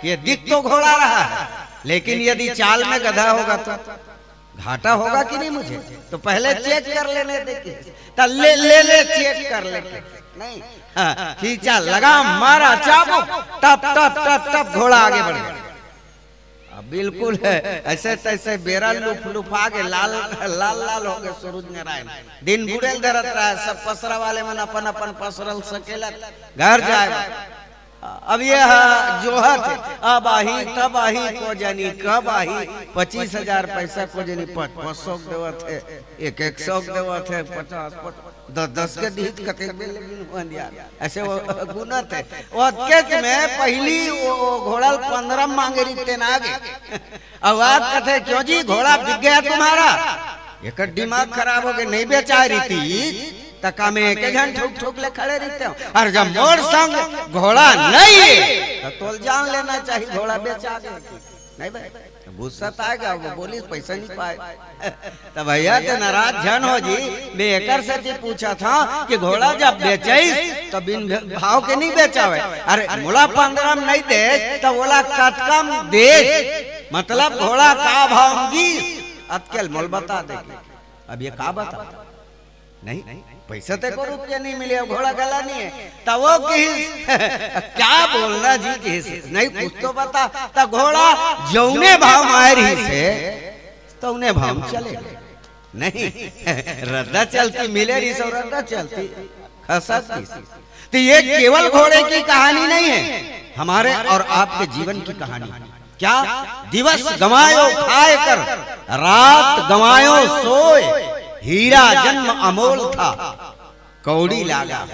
ये दिख तो घोड़ा रहा है लेकिन यदि चाल में गधा होगा तो घाटा होगा कि नहीं मुझे तो पहले चेक कर लेने दे तो ले चेक कर ले नहीं खींचा लगाम मारा चाबुक टप टप टप टप घोड़ा आगे बढ़ गया। बिल्कुल है ऐसे तैसे बेरा लुफा के लाल लाल लाल हो गए सूरज नारायण दिन बुड़ेल धरत रहा है सब पसरा वाले मन अपन अपन पसरल सकेला घर जाए। अब ये जो है अब आही तब आही को जानी कब आही 25,000 पैसा को जानी 500 देवत है 100 देवत है 50 के दीत कते ऐसे वो गुनत है वो केच में पहली वो घोड़ा 15 मांगे रीते ना आगे अब आप कहते क्यों जी घोड़ा बिक गया तुम्हारा एक दिमाग खराब हो गया नहीं बेचा रीति तका में एक घंटे ठोक ठोक ले खड़े रहते हो और जब मोर संग घोड़ा नहीं है तो तोल जान लेना चाहिए घोड़ा बेचा गया नहीं भाई गुस्सा आएगा वो बोली पैसा नहीं पाए तो भैया तो नाराज जन हो जी मैं एकर से पूछा था कि घोड़ा जब बेचाईस तो बिन भाव के नहीं बेचावे अरे मोला 15 नहीं दे तो बोला कटकम दे मतलब घोड़ा का भाव दी अतकेल मोल बता देगी अब ये का बता नहीं पैसा ते को रुपया नहीं मिले घोड़ा गला नहीं है तब वो क्या बोलना जी किस नहीं कुछ तो बता तो घोड़ा जौने भाव मार ही से तो उन्हें भाव चले नहीं रद्दा चलती मिले रही सो रद्दा चलती खसकती। तो ये केवल घोड़े की कहानी नहीं है, हमारे और आपके जीवन की कहानी। क्या दिवस गंवायो खाए कर, रात गंवायो सोए, हीरा जन्म अमोल था, कौड़ी लागा।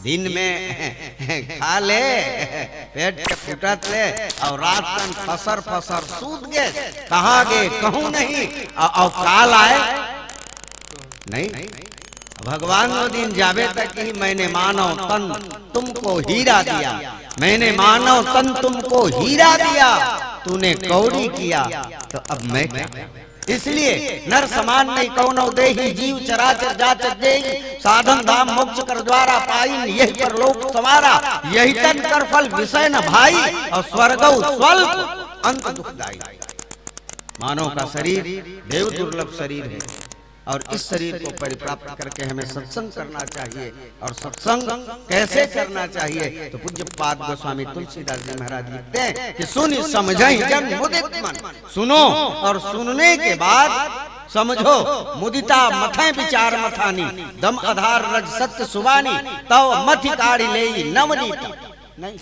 दिन में खा ले पेट के फुटत ले और रात में फसर फसर सूत गए, कहाँ गए कहूं नहीं, और काल आए नहीं। भगवान वो दिन जावे तक ही मैंने मानव तन तुमको हीरा दिया, मैंने मानव तन तुमको हीरा दिया, तूने कौड़ी किया तो अब मैं क्या। इसलिए नर समान नहीं कौनो देही, जीव चराचर जाचर देही, साधन धाम मोक्ष कर द्वारा पाइन, यही पर लोक समारा, यही तन कर फल विषय न भाई, और स्वर्गौ स्वल्प अंत दुखदाई। मानव का शरीर देव दुर्लभ शरीर है, और इस शरीर को परिप्राप्त करके हमें सत्संग करना चाहिए। और सत्संग कैसे करना चाहिए, तो पूज्यपाद गोस्वामी तुलसीदास जी महाराज लिखते हैं कि सुनि समझहि जन मुदित मन। सुनो और सुनने के बाद समझो, मुदिता मथै विचार मथानी, दम आधार रज सत्य सुबानी, तव मथि काढ़ी लेई नवनीति। नहीं,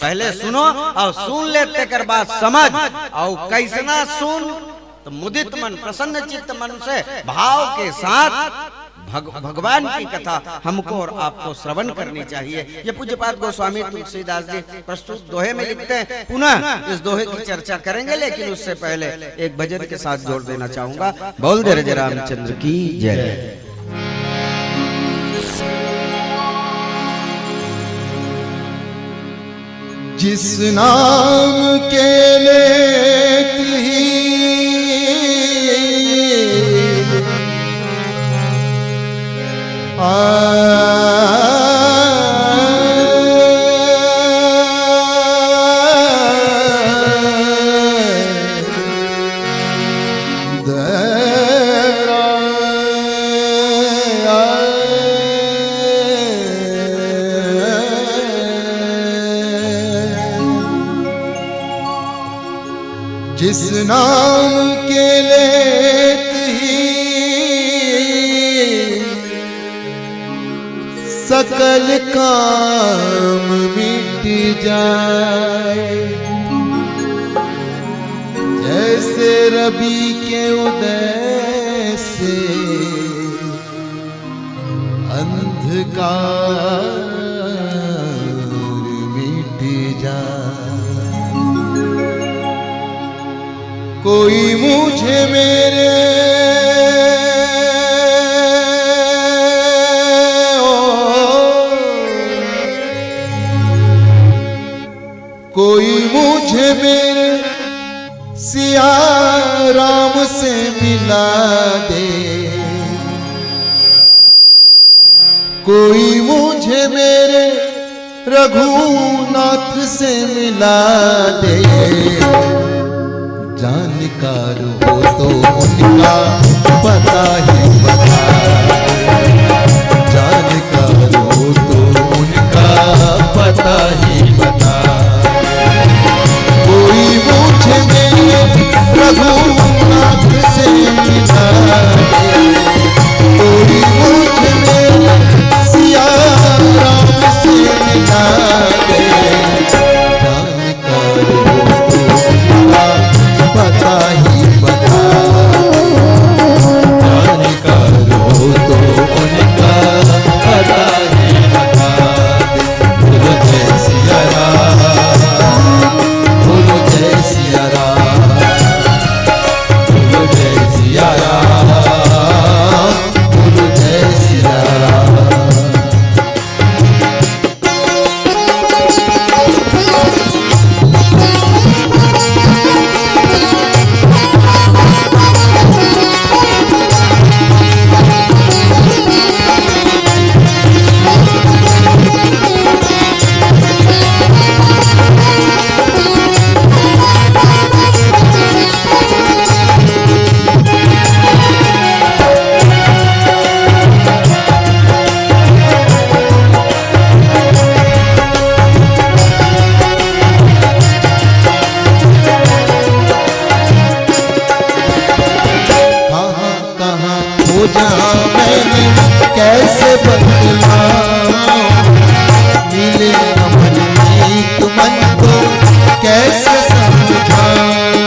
पहले सुनो और सुन लेते कर बाद समझ, और कैसना सुन तो मुदित मन प्रसन्न चित्त मन से भाव के साथ भगवान की कथा हमको और आपको श्रवण करनी चाहिए। ये पूज्यपाद गोस्वामी तुलसीदास जी प्रस्तुत दोहे में लिखते हैं। पुनः इस दोहे की चर्चा करेंगे, लेकिन उससे पहले एक भजन के साथ जोड़ देना चाहूंगा। बोल दे रजे रामचंद्र की जय। जिस नाम के लेती ही जिस नाम के लेते ही सकल काम मिट जाए, जैसे रवि के उदय से अंधकार मिट जाए। कोई मुझे मेरे कोई मुझे मेरे सिया राम से मिला दे, कोई मुझे मेरे रघुनाथ से मिला दे। जानकार हो तो उनका पता ही बता, जानकार हो तो उनका पता ही बता। कोई मुझे मेरे रघुनाथ से मिला दे, कोई मुझे मेरे सिया राम से मिला दे। जानकार हो तो उनका पता ही बता। खोजा मैंने कैसे बतलाऊं, मिले न मनमीत मन को कैसे समझाऊं।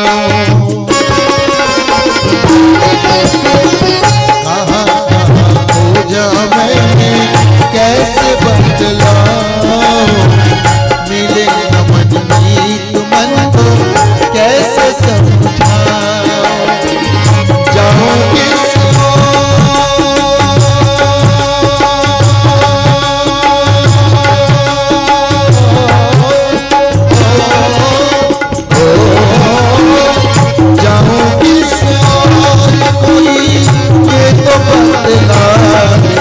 कहाँ कहाँ खोजा मैंने कैसे बतलाऊं, मिले न मनमीत मन को कैसे समझाऊं। जाऊं किस जाऊं किस कोई ये तो बतला दे,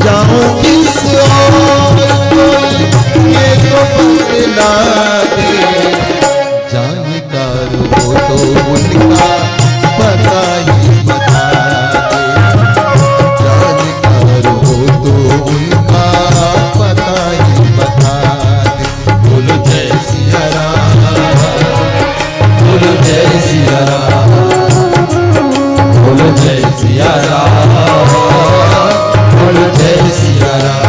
जाऊं किस कोई ये तो बतला दे। जानकार हो तो उनका पता ही बता दे, जानकार हो तो उनका पता ही बता दे। बोलो जय सिया राम, बोलो जय सिया राम, बोलो जय सिया राम, बोलो जय सिया राम।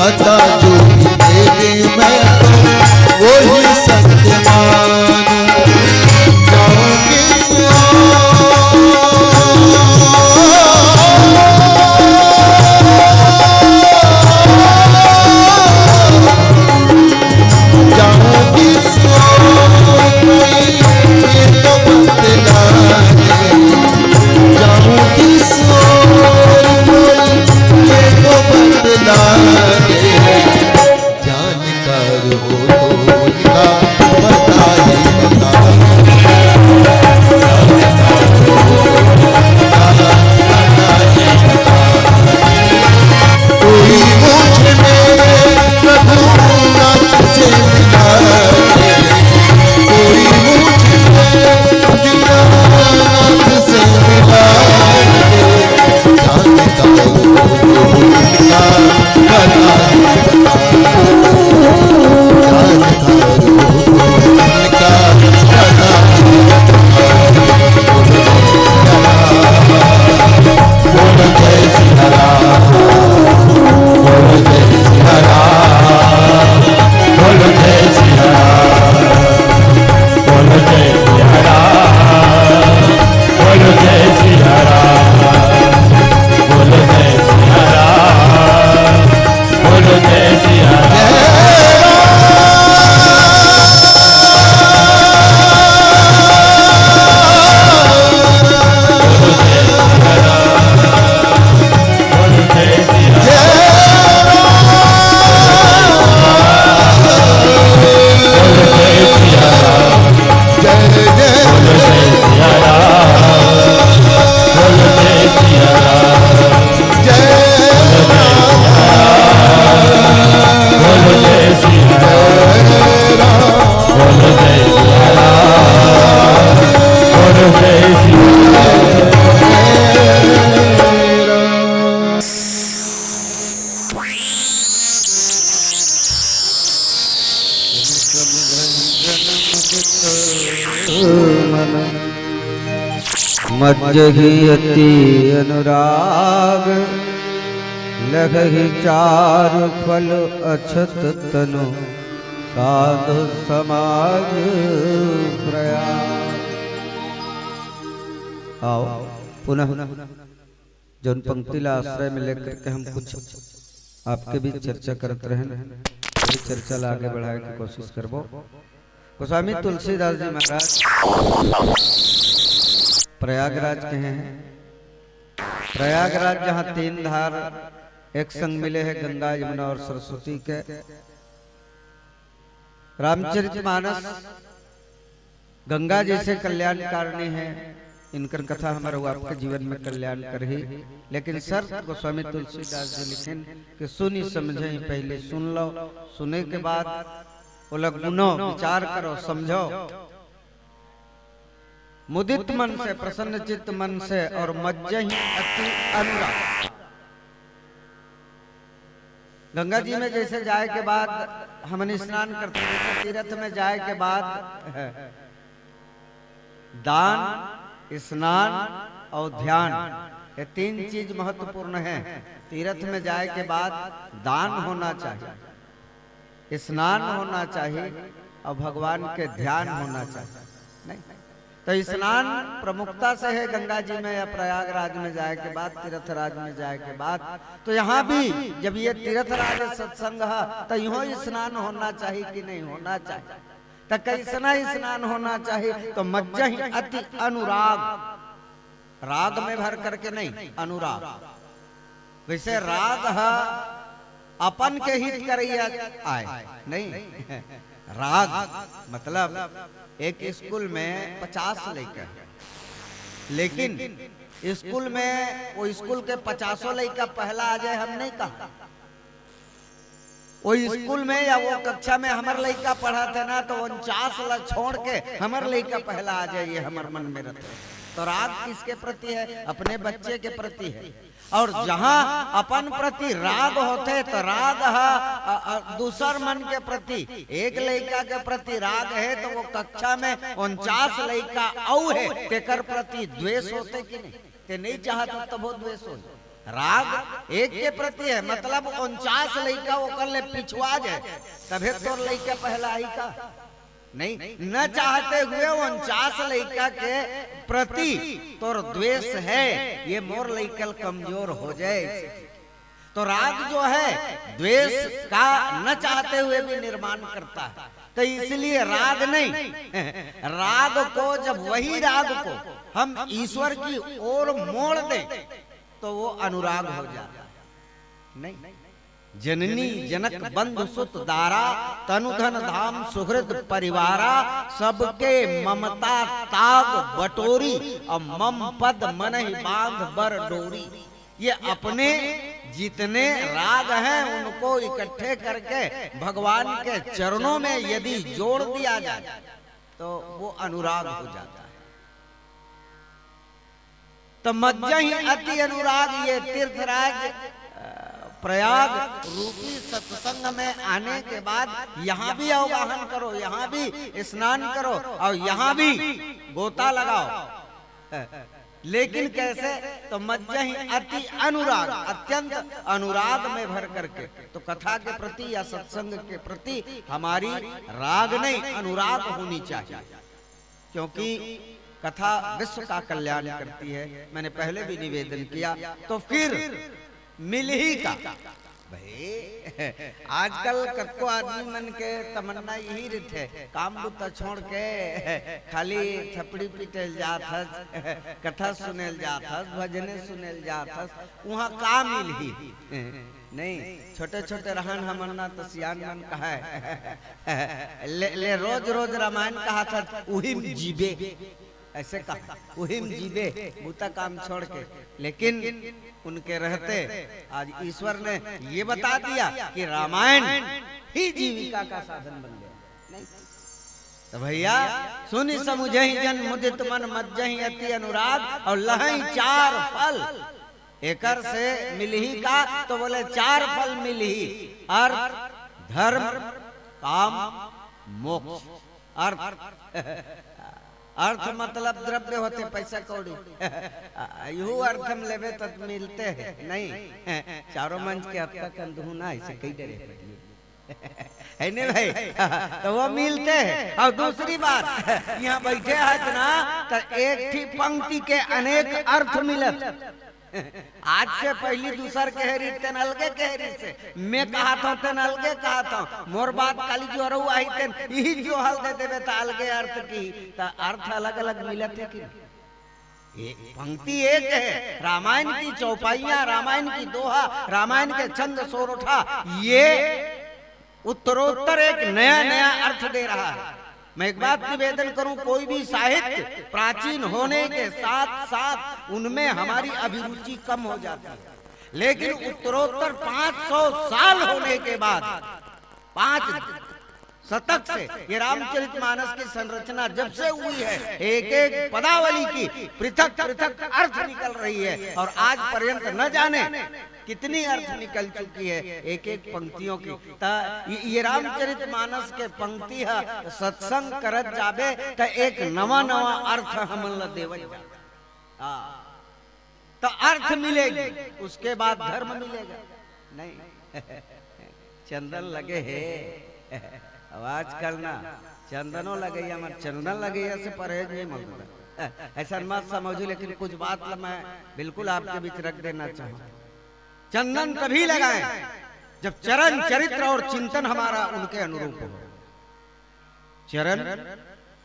पता जो भी दे दे मैं तो वही सत्य मानूं। जाऊं किस जाऊं किस कोई ये तो बतला दे, जाऊं किस कोई ये तो बतला दे। जानकार हो तो उनका पता ही बता दे, जानकार हो तो उनका पता ही बता दे। कोई मुझ में रघुनाथ से मिला दे, कोई मुझ में दीनानाथ से मिला दे। जानकार हो तो उनका पता ही बता मज्जहि अति अनुराग, लखहि चारु फल अछत तनु, साधु समाज प्रयाग। आओ पुनः जो पंक्ति ला आश्रय में लेकर के हम कुछ आपके भी चर्चा करते रहे, वही चर्चा ला आगे बढ़ाए की कोशिश करबो। गोस्वामी तुलसीदास जी महाराज प्रयागराज के हैं। प्रयागराज जहाँ 3 धार एक संग मिले हैं, गंगा यमुना और सरस्वती के। रामचरितमानस गंगा जैसे कल्याणकारिणी है, इनकर कथा हमारे आपके जीवन में कल्याण कर ही। लेकिन शर्त गोस्वामी तुलसीदास जी लिखें कि सुनी समझे पहले सुन लो, सुने के बाद उलग गुनो विचार करो, समझो मुदित मन से, प्रसन्न चित्त मन से, और मज्जहि अति अनुराग। गंगा जी में जैसे जाए के बाद हमने स्नान करते हैं, तीर्थ में जाए के बाद दान, स्नान और ध्यान, ये 3 चीज महत्वपूर्ण है। तीर्थ में जाए के बाद दान होना चाहिए, स्नान होना चाहिए और भगवान के ध्यान होना चाहिए। नहीं तो स्नान प्रमुखता से है गंगा जी में या प्रयागराज में जाए के बाद, तीर्थराज में जाए के बाद। तो यहाँ भी जब ये तीर्थराज सत्संग है तो यूं स्नान होना चाहिए कि नहीं होना चाहिए? तो कैसना स्नान होना चाहिए? तो मज्जहि अति अनुराग, राग में भर करके नहीं, अनुराग। वैसे राग है अपन के हित करिया आए, नहीं राग मतलब एक स्कूल में 50 लड़का है, लेकिन स्कूल में वो स्कूल के 50 लड़का पहला आ जाए, हम नहीं कहा। वो स्कूल में या वो कक्षा में हमार लड़का पढ़ा था ना, तो 49 ला छोड़ के हमार लड़का पहला आ जाए, ये हमार मन में रहता है। तो राग किसके प्रति है? अपने बच्चे के प्रति है। और जहां अपन प्रति राग होते तो राग है दूसर मन के प्रति। एक लड़का के प्रति राग है तो वो कक्षा में 49 लड़का औ है, तेकर प्रति द्वेष होते कि नहीं? ते नहीं चाहते तो बहुत द्वेष हो। राग एक के प्रति है, मतलब 49 लड़का ओकर ले पिछुआ जाए, तबे तोर लड़का पहला आई का नहीं। न चाहते हुए 49 लड़का के प्रति तोर द्वेष है, ये मोर लड़कल कमजोर हो जाए। तो राग जो है द्वेष का न चाहते हुए भी निर्माण करता है। तो इसलिए राग नहीं, राग को जब वही राग को हम ईश्वर की ओर मोड़ दें तो वो अनुराग हो जाता है। नहीं, जननी जनक बंधु सुत दारा, तनुधन धाम सुहृद परिवारा, सबके ममता ताग बटोरी, और मम पद मन ही बांध बर डोरी। ये अपने जितने राग हैं उनको इकट्ठे करके भगवान के चरणों में यदि जोड़ दिया जाए तो वो अनुराग हो जाता है। तो मज्जहि अति अनुराग, ये तीर्थराज प्रयाग रूपी सत्संग में आने के बाद यहाँ भी अवगाहन करो, यहाँ भी स्नान करो और यहाँ भी गोता लगाओ। लेकिन कैसे? तो मज्जहि अति अनुराग, अत्यंत अनुराग में भर करके। तो कथा के प्रति या सत्संग के प्रति हमारी राग नहीं, अनुराग होनी चाहिए, क्योंकि कथा विश्व का कल्याण करती है। मैंने पहले भी निवेदन किया। तो फिर मिल ही का भाई, आजकल कत्को आदमी मन के तमन्ना यही रहते है, काम बुता छोड़ के खाली थपड़ी पीटल जात हस, कथा सुनेल जात हस, भजने सुनेल जात हस, वहाँ काम मिल ही नहीं। छोटे छोटे रहन हमन्ना तो सियान मन कहा है ले रोज रोज रामायण कहा था, उहिम जीवे, ऐसे कहा उहिम जीवे, बूता काम छोड़ के। लेकिन उनके रहते आज ईश्वर ने ये बता दिया कि रामायण ही जीविका का साधन बन गया। नहीं तो भैया सुनी समुझहि जन मुदित मन मज्जहि अति अनुराग, और लहई 4 फल एकर से मिलही का। तो बोले 4 फल मिलही, अर्थ धर्म काम मोक्ष। अर्थ मतलब द्रव्य होते, पैसा कौड़ी, यू अर्थम लेवे तो मिलते हैं नहीं। चारों मंच के हत्या कंधुना ऐसे कई डरे है नहीं भाई, तो वो मिलते हैं। और दूसरी बात, यहाँ बैठे हैं ना तो एक ही पंक्ति के अनेक अर्थ मिलत। आज से पहली दूसर कहेरी तेन अलगे कहेरी से मैं कहा था तेन अलगे कहा था मोर बात काली जो रहू आई तेन यही जो हल दे देवे ता अलगे अर्थ की ता अर्थ अलग अलग मिलत है कि एक पंक्ति एक है। रामायण की चौपाइयां, रामायण की दोहा, रामायण के छंद सोरठा, ये उत्तरोत्तर एक नया नया अर्थ दे रहा है। मैं एक बात निवेदन करूं, कोई भी साहित्य प्राचीन होने के साथ साथ उनमें हमारी अभिरुचि कम हो जाती है, लेकिन उत्तरोत्तर 500 साल होने के बाद 5 शतक से ये रामचरितमानस की संरचना जब से हुई है, एक एक पदावली की पृथक पृथक अर्थ निकल रही है और आज पर्यंत न जाने कितनी अर्थ निकल चुकी है एक एक पंक्तियों की। ये रामचरितमानस के पंक्ति है सत्संग करत जाबे त एक नवा नवा अर्थ हमन ल देवल जा, तो अर्थ मिलेगी, उसके बाद धर्म मिलेगा। नहीं चंदन लगे है अब आजकल ना चंदनों लगे मत चंदन लगे से परहेज नहीं मिलता, ऐसा मत समझो। लेकिन कुछ बात मैं बिल्कुल आपके बीच रख देना चाहूँ। चंदन तभी लगाएं जब चरण चरित्र और चिंतन हमारा उनके अनुरूप हो। चरण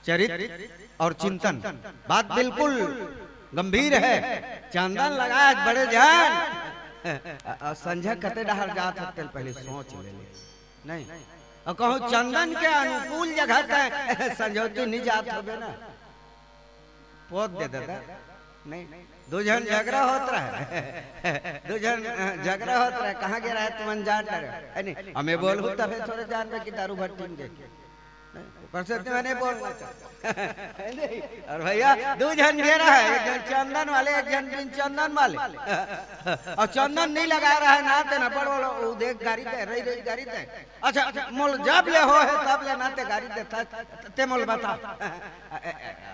चरित्र और चिंतन बात बिल्कुल गंभीर है। चंदन लगाए बड़े जान संझा कते डहर जात हत्ते पहले सोच ले नहीं और कहूँ चंदन के अनुकूल जगह तक संजोती नहीं जात होबे ना पोत दे देता नहीं। दो जन झगड़ा होत रहे दो जन झगड़ा होत रहे कहाँ गया है तुम जान डरे नहीं हमें बोलू तबे थोड़े जान में कि दारू भट्टी में मैंने बोलना और भैया दो जन घेरा है, एक जन चंदन वाले एक जन बिन चंदन वाले और चंदन नहीं लगा रहा है ना ते ना बड़ बोलो देख गाड़ी दे रही रही गाड़ी दे। अच्छा मोल जब ले हो है तब ले ना ते गाड़ी दे ते मोल बता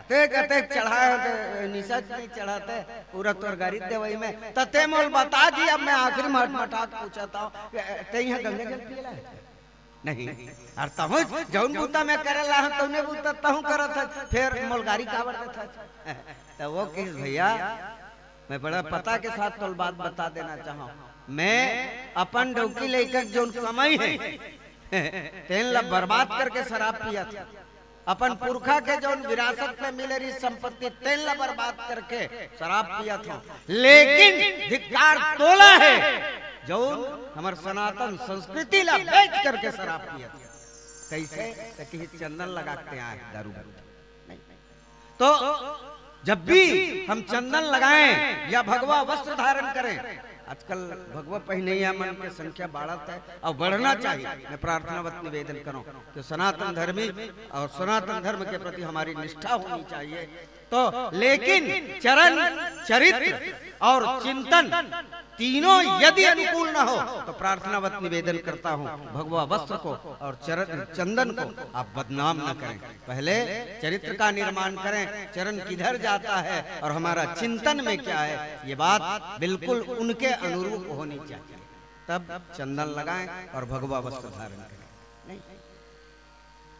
ते कहते चढ़ाए निशा नहीं चढ़ाते पूरा तोर गाड़ी दे वही में तो ते मोल बता जी। अब मैं आखिरी मटाक पूछता हूँ ते यहाँ गंगे जल पियला है नहीं और तहु जौन बूता में करेला हूं तौने बूता तहु करत है फिर मोलगारी कावर देता तो वो किस भैया मैं बड़ा पता के साथ तो बात बता देना चाहूं। मैं अपन डौकी लेकर जो कमाई है तेन ला बर्बाद करके शराब पिया था। अपन पुरखा के जो विरासत में मिले रही संपत्ति तेन ला बर्बाद करके शराब पिया था, लेकिन धिक्कार तोला है जो हमारे सनातन संस्कृति ला बेच करके शराब पिया। कैसे कि चंदन लगाते हैं दारू नहीं। तो जब भी हम चंदन लगाएं या भगवा वस्त्र धारण करें, आजकल भगवा पहने मन की संख्या बढ़त है और बढ़ना चाहिए। मैं प्रार्थनावत निवेदन करूं कि सनातन धर्मी और सनातन धर्म के प्रति हमारी निष्ठा होनी चाहिए। तो लेकिन चरण चरित्र और चिंतन तीनों यदि अनुकूल न हो तो प्रार्थनावत निवेदन करता हूँ भगवा वस्त्र को और चंदन को आप बदनाम न करें। पहले चरित्र का निर्माण करें, चरण किधर जाता है और हमारा चिंतन में क्या है, ये बात बिल्कुल उनके अनुरूप होनी चाहिए। तब चंदन लगाएं और भगवा वस्त्र धारण करें। नहीं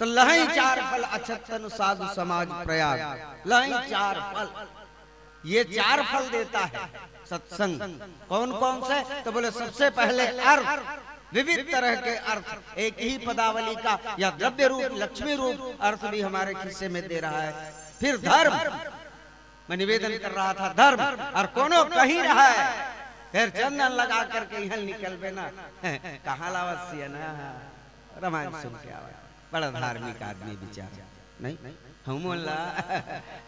तो लहई 4 फल अछतन साधु समाज प्रयाग, लहई 4 फल, ये 4 फल देता है सत्संग। कौन कौन से? तो बोले सबसे पहले अर्थ, विविध तरह के अर्थ एक ही पदावली का या द्रव्य रूप लक्ष्मी रूप अर्थ भी हमारे खिस्से में दे रहा है। फिर धर्म, मैं निवेदन कर रहा था धर्म और कोनो कहीं रहा है, फिर चंदन लगा करके यहाँ निकल बे ना कहाँ लावस्य ना रामायण सुन के आवा, बड़ा धार्मिक आदमी विचार नहीं हम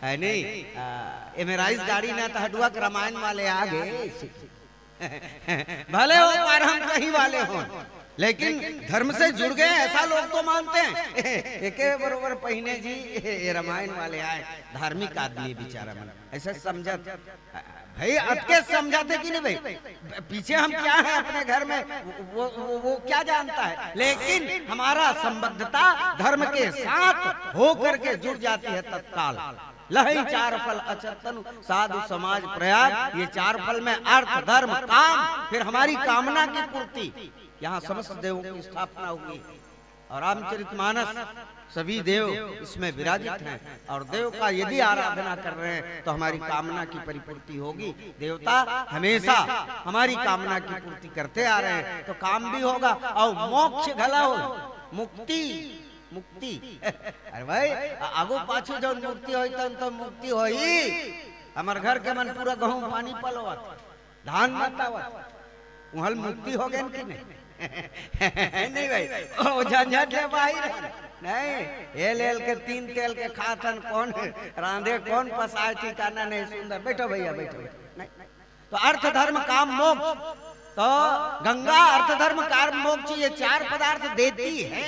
है नहीं एमराइज गाड़ी ना तो हडुआ के रामायण वाले आ गए भले हो पर हम कहीं वाले हो, लेकिन धर्म से जुड़ गए ऐसा लोग तो मानते हैं। एक बरोबर पहिने जी ये रामायण वाले आए, धार्मिक आदमी बेचारा मन ऐसा समझा भाई अटके समझाते कि नहीं भाई, पीछे हम क्या है अपने घर में वो क्या जानता है, लेकिन हमारा संबद्धता धर्म के साथ हो करके जुड़ जाती है तत्काल। लहई 4 फल अचतन साधु समाज प्रयाग, ये 4 फल में अर्थ धर्म काम, फिर हमारी कामना की पूर्ति, यहाँ समस्त देवों की स्थापना होगी। और रामचरितमानस सभी देव इसमें विराजित हैं और देव का यदि आराधना कर रहे हैं तो हमारी कामना की परिपूर्ति होगी। देवता हमेशा हमारी कामना की पूर्ति करते आ रहे हैं तो काम भी होगा और मोक्ष भला हो, मुक्ति मुक्ति अरे भाई आगो पाछू जो मुक्ति होई तो मुक्ति होई। हमार घर के मन पूरा गहूं पानी पलोवत धान बतावत वहल मुक्ति हो गए कि नहीं भाई ओ झंझट ले बाहर नहीं ये लेल के तीन तेल के खातन कौन रांधे कौन पसाए ठिकाना नहीं। सुंदर बैठो भैया बैठो नहीं। तो अर्थ धर्म काम मोक्ष, तो गंगा अर्थ धर्म काम मोक्ष ये चार पदार्थ देती है,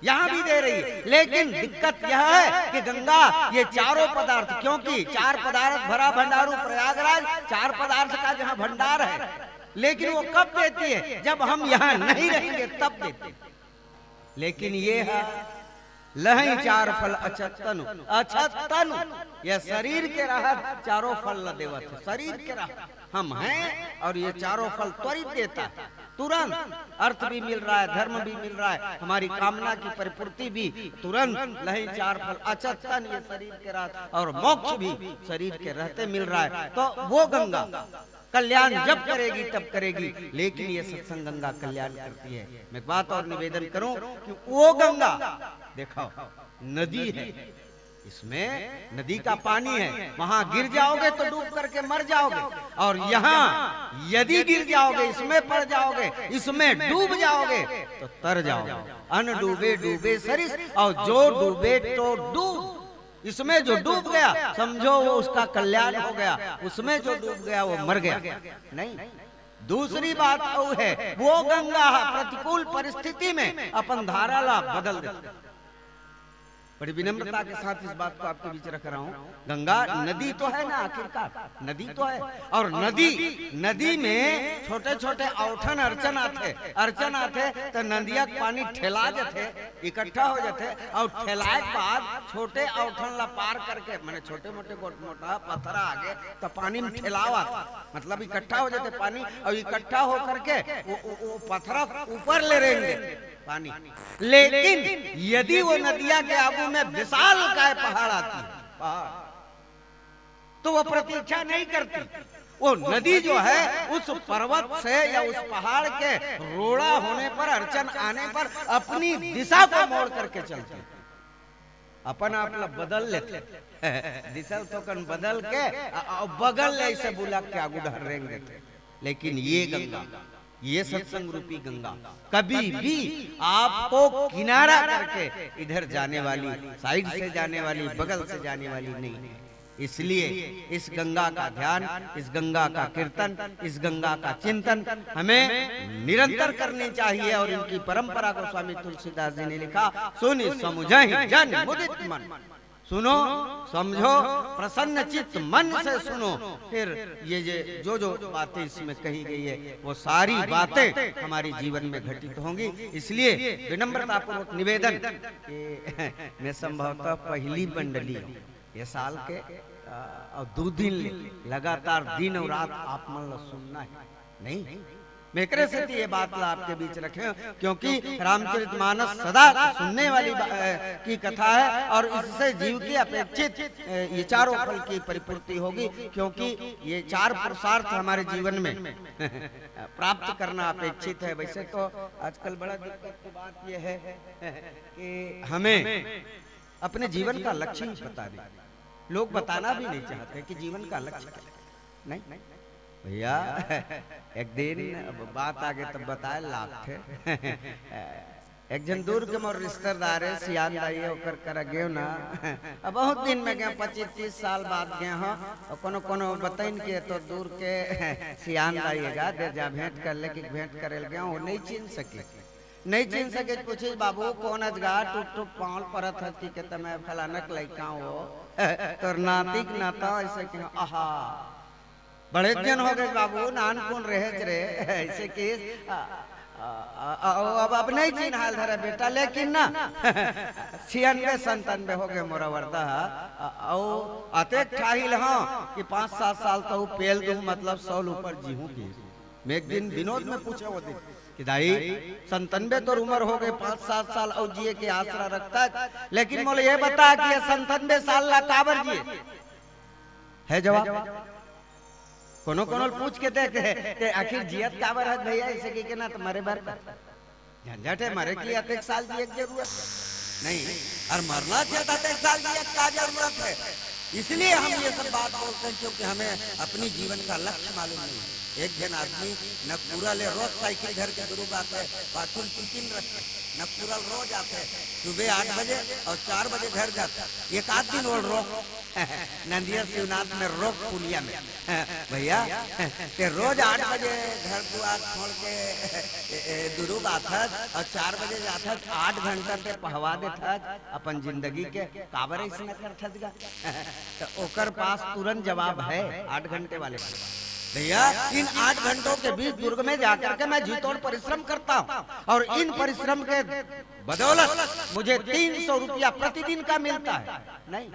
यहाँ भी दे रही है। लेकिन दिक्कत यह है कि गंगा ये चारों पदार्थ, क्योंकि चार पदार्थ भरा भंडारू प्रयागराज, चार पदार्थ का जहाँ भंडार है, लेकिन वो कब देती है जब हम यहाँ नहीं रहेंगे तब देती है। लेकिन ये है लहई चार फल अछतनु अछतनु, यह शरीर के राहत चारों फल न देवत है। शरीर के राहत हम हैं और ये चारों फल त्वरित देता है, तुरंत अर्थ भी मिल रहा है, धर्म भी मिल रहा है, हमारी कामना की परिपूर्ति भी तुरंत। लहई चार फल अछतन, ये शरीर के राहत और मोक्ष भी शरीर के रहते मिल रहा है। तो वो गंगा कल्याण जब करेगी तब करेगी, लेकिन ये सत्संग गंगा कल्याण करती है। मैं एक बात और निवेदन करूं कि वो गंगा देखो नदी है, इसमें नदी का पानी है, वहां गिर जाओगे तो डूब करके मर जाओगे, और यहाँ यदि गिर जाओगे इसमें पड़ जाओगे, इसमें डूब जाओगे तो तर जाओगे। अन डूबे डूबे सरिस, और जो डूबे तो डूब। इसमें जो डूब गया समझो वो उसका कल्याण हो गया, उसमें जो डूब गया वो मर गया। नहीं, दूसरी बात वो है वो गंगा प्रतिकूल परिस्थिति में अपन धारा ला बदल देती। बड़ी विनम्रता के साथ इस बात को आपके बीच रख रहा हूँ। गंगा नदी तो है ना, आखिरकार नदी तो है, और नदी में छोटे छोटे औठन अर्चन आते तो नदिया पानी ठेला जाते, इकट्ठा हो जाते, और ठेलाए के बाद छोटे औठन ला पार करके, मैंने छोटे मोटे मोटा पत्थर आगे तो पानी में ठेलावा, मतलब इकट्ठा हो जाते पानी, और इकट्ठा हो करके वो पत्थर ऊपर ले रहेंगे पानी। लेकिन यदि वो नदिया के आगू में विशाल काय पहाड़ आती है, पहाड़, तो वो प्रतीक्षा नहीं करती। वो नदी जो है उस पर्वत से या उस पहाड़ के रोड़ा होने पर, अर्चन आने पर अपनी दिशा को मोड़ करके चलती, अपन आप बदल लेते दिशा तो कन बदल के बगल ले से बुला के आगू ढर रहेंगे। लेकिन ये गंगा, ये सत्संग रूपी गंगा कभी भी आपको किनारा करके इधर जाने वाली, साइड से जाने वाली, बगल से जाने वाली नहीं है। इसलिए इस गंगा का ध्यान, इस गंगा का कीर्तन, इस गंगा का चिंतन हमें निरंतर करनी चाहिए। और इनकी परंपरा को स्वामी तुलसीदास जी ने लिखा, सुनि समुझहि जन मुदित मन, सुनो समझो प्रसन्न चित्त मन से सुनो। फिर ये जो बातें इसमें कही गई है वो सारी बातें हमारी जीवन में घटित होंगी। इसलिए विनम्रता पूर्वक निवेदन कि मैं संभवतः पहली मंडली ये साल के और 2 दिन लगातार दिन और रात आप मन सुनना है नहीं, मेकरे से ये बात ला आपके बीच रखे, क्योंकि रामचरितमानस सदा सुनने वाली की कथा है, और इससे जीव की अपेक्षित ये चारों फल की परिपूर्ति होगी। क्योंकि ये 4 पुरुषार्थ हमारे जीवन में प्राप्त करना अपेक्षित है। वैसे तो आजकल बड़ा दिक्कत की बात यह है कि हमें अपने जीवन का लक्ष्य ही पता नहीं, लोग बताना भी नहीं चाहते कि जीवन का लक्ष्य क्या है। नहीं भैया, एक दिन बात आगे तब बताए लाभ थे। एक जन दूर के मोर रिश्तेदार है, सियान दाई होकर कर गए ना, अब बहुत दिन में गए, 25-30 साल बाद गए हो, और कोनो बताइन के तो दूर के सियान दाई गा दे जा भेंट कर ले, कि भेंट करे गए हो, नहीं चिन्ह सके पूछे बाबू कौन अजगा टूट पाल परत हती के तमे फलानक लइका हो तोर नातिक नाता ऐसे कि आहा बड़े दिन हो गए बाबू, नान कौन रहे रे ऐसे कि अब नहीं चिन्हाल धरे बेटा। लेकिन ना 96-97 हो गए मोरा वर्दा, अतेक ठाहिल हाँ कि 5-7 साल तो पेल दूं, मतलब 100 ऊपर जीहूं की। मैं एक दिन विनोद में पूछा वो दिन कि दाई 97 तो उम्र हो गए, 5-7 साल और जिए के आसरा रखता है, लेकिन मोले ये बता कि ये 97 साल ला काबर जिए है? जवाब कोनो कोनो पूछ के देख के आखिर जियत काबर है भैया, ऐसे की के ना तुम्हारे बार झंझट है, मरे की 1 साल जिए की जरूरत नहीं, और मरना चाहता 1 साल जिए का जरूरत है। इसलिए हम ये सब बात बोलते हैं क्योंकि हमें अपनी जीवन का लक्ष्य मालूम नहीं। एक जन आदमी न पूरा ले रोज साइकिल घर के गुरु आते पाथुल टिफिन रखते, न पूरा रोज आते सुबह 8 बजे और 4 बजे घर जाते। एक आध दिन और रोक नंदिया शिवनाथ में रोक पुलिया में भैया ते रोज 8 बजे घर द्वार छोड़ के दुरुब आता और 4 बजे जाता, 8 घंटा पे पहवा देता अपन जिंदगी के काबर ऐसे करता तो ओकर पास तुरंत जवाब है 8 घंटे वाले भैया। इन 8 घंटों के बीच दुर्ग में जाकर के मैं जी तोड़ परिश्रम करता हूँ और इन परिश्रम के बदौलत मुझे 300 रुपया प्रतिदिन का मिलता है। नहीं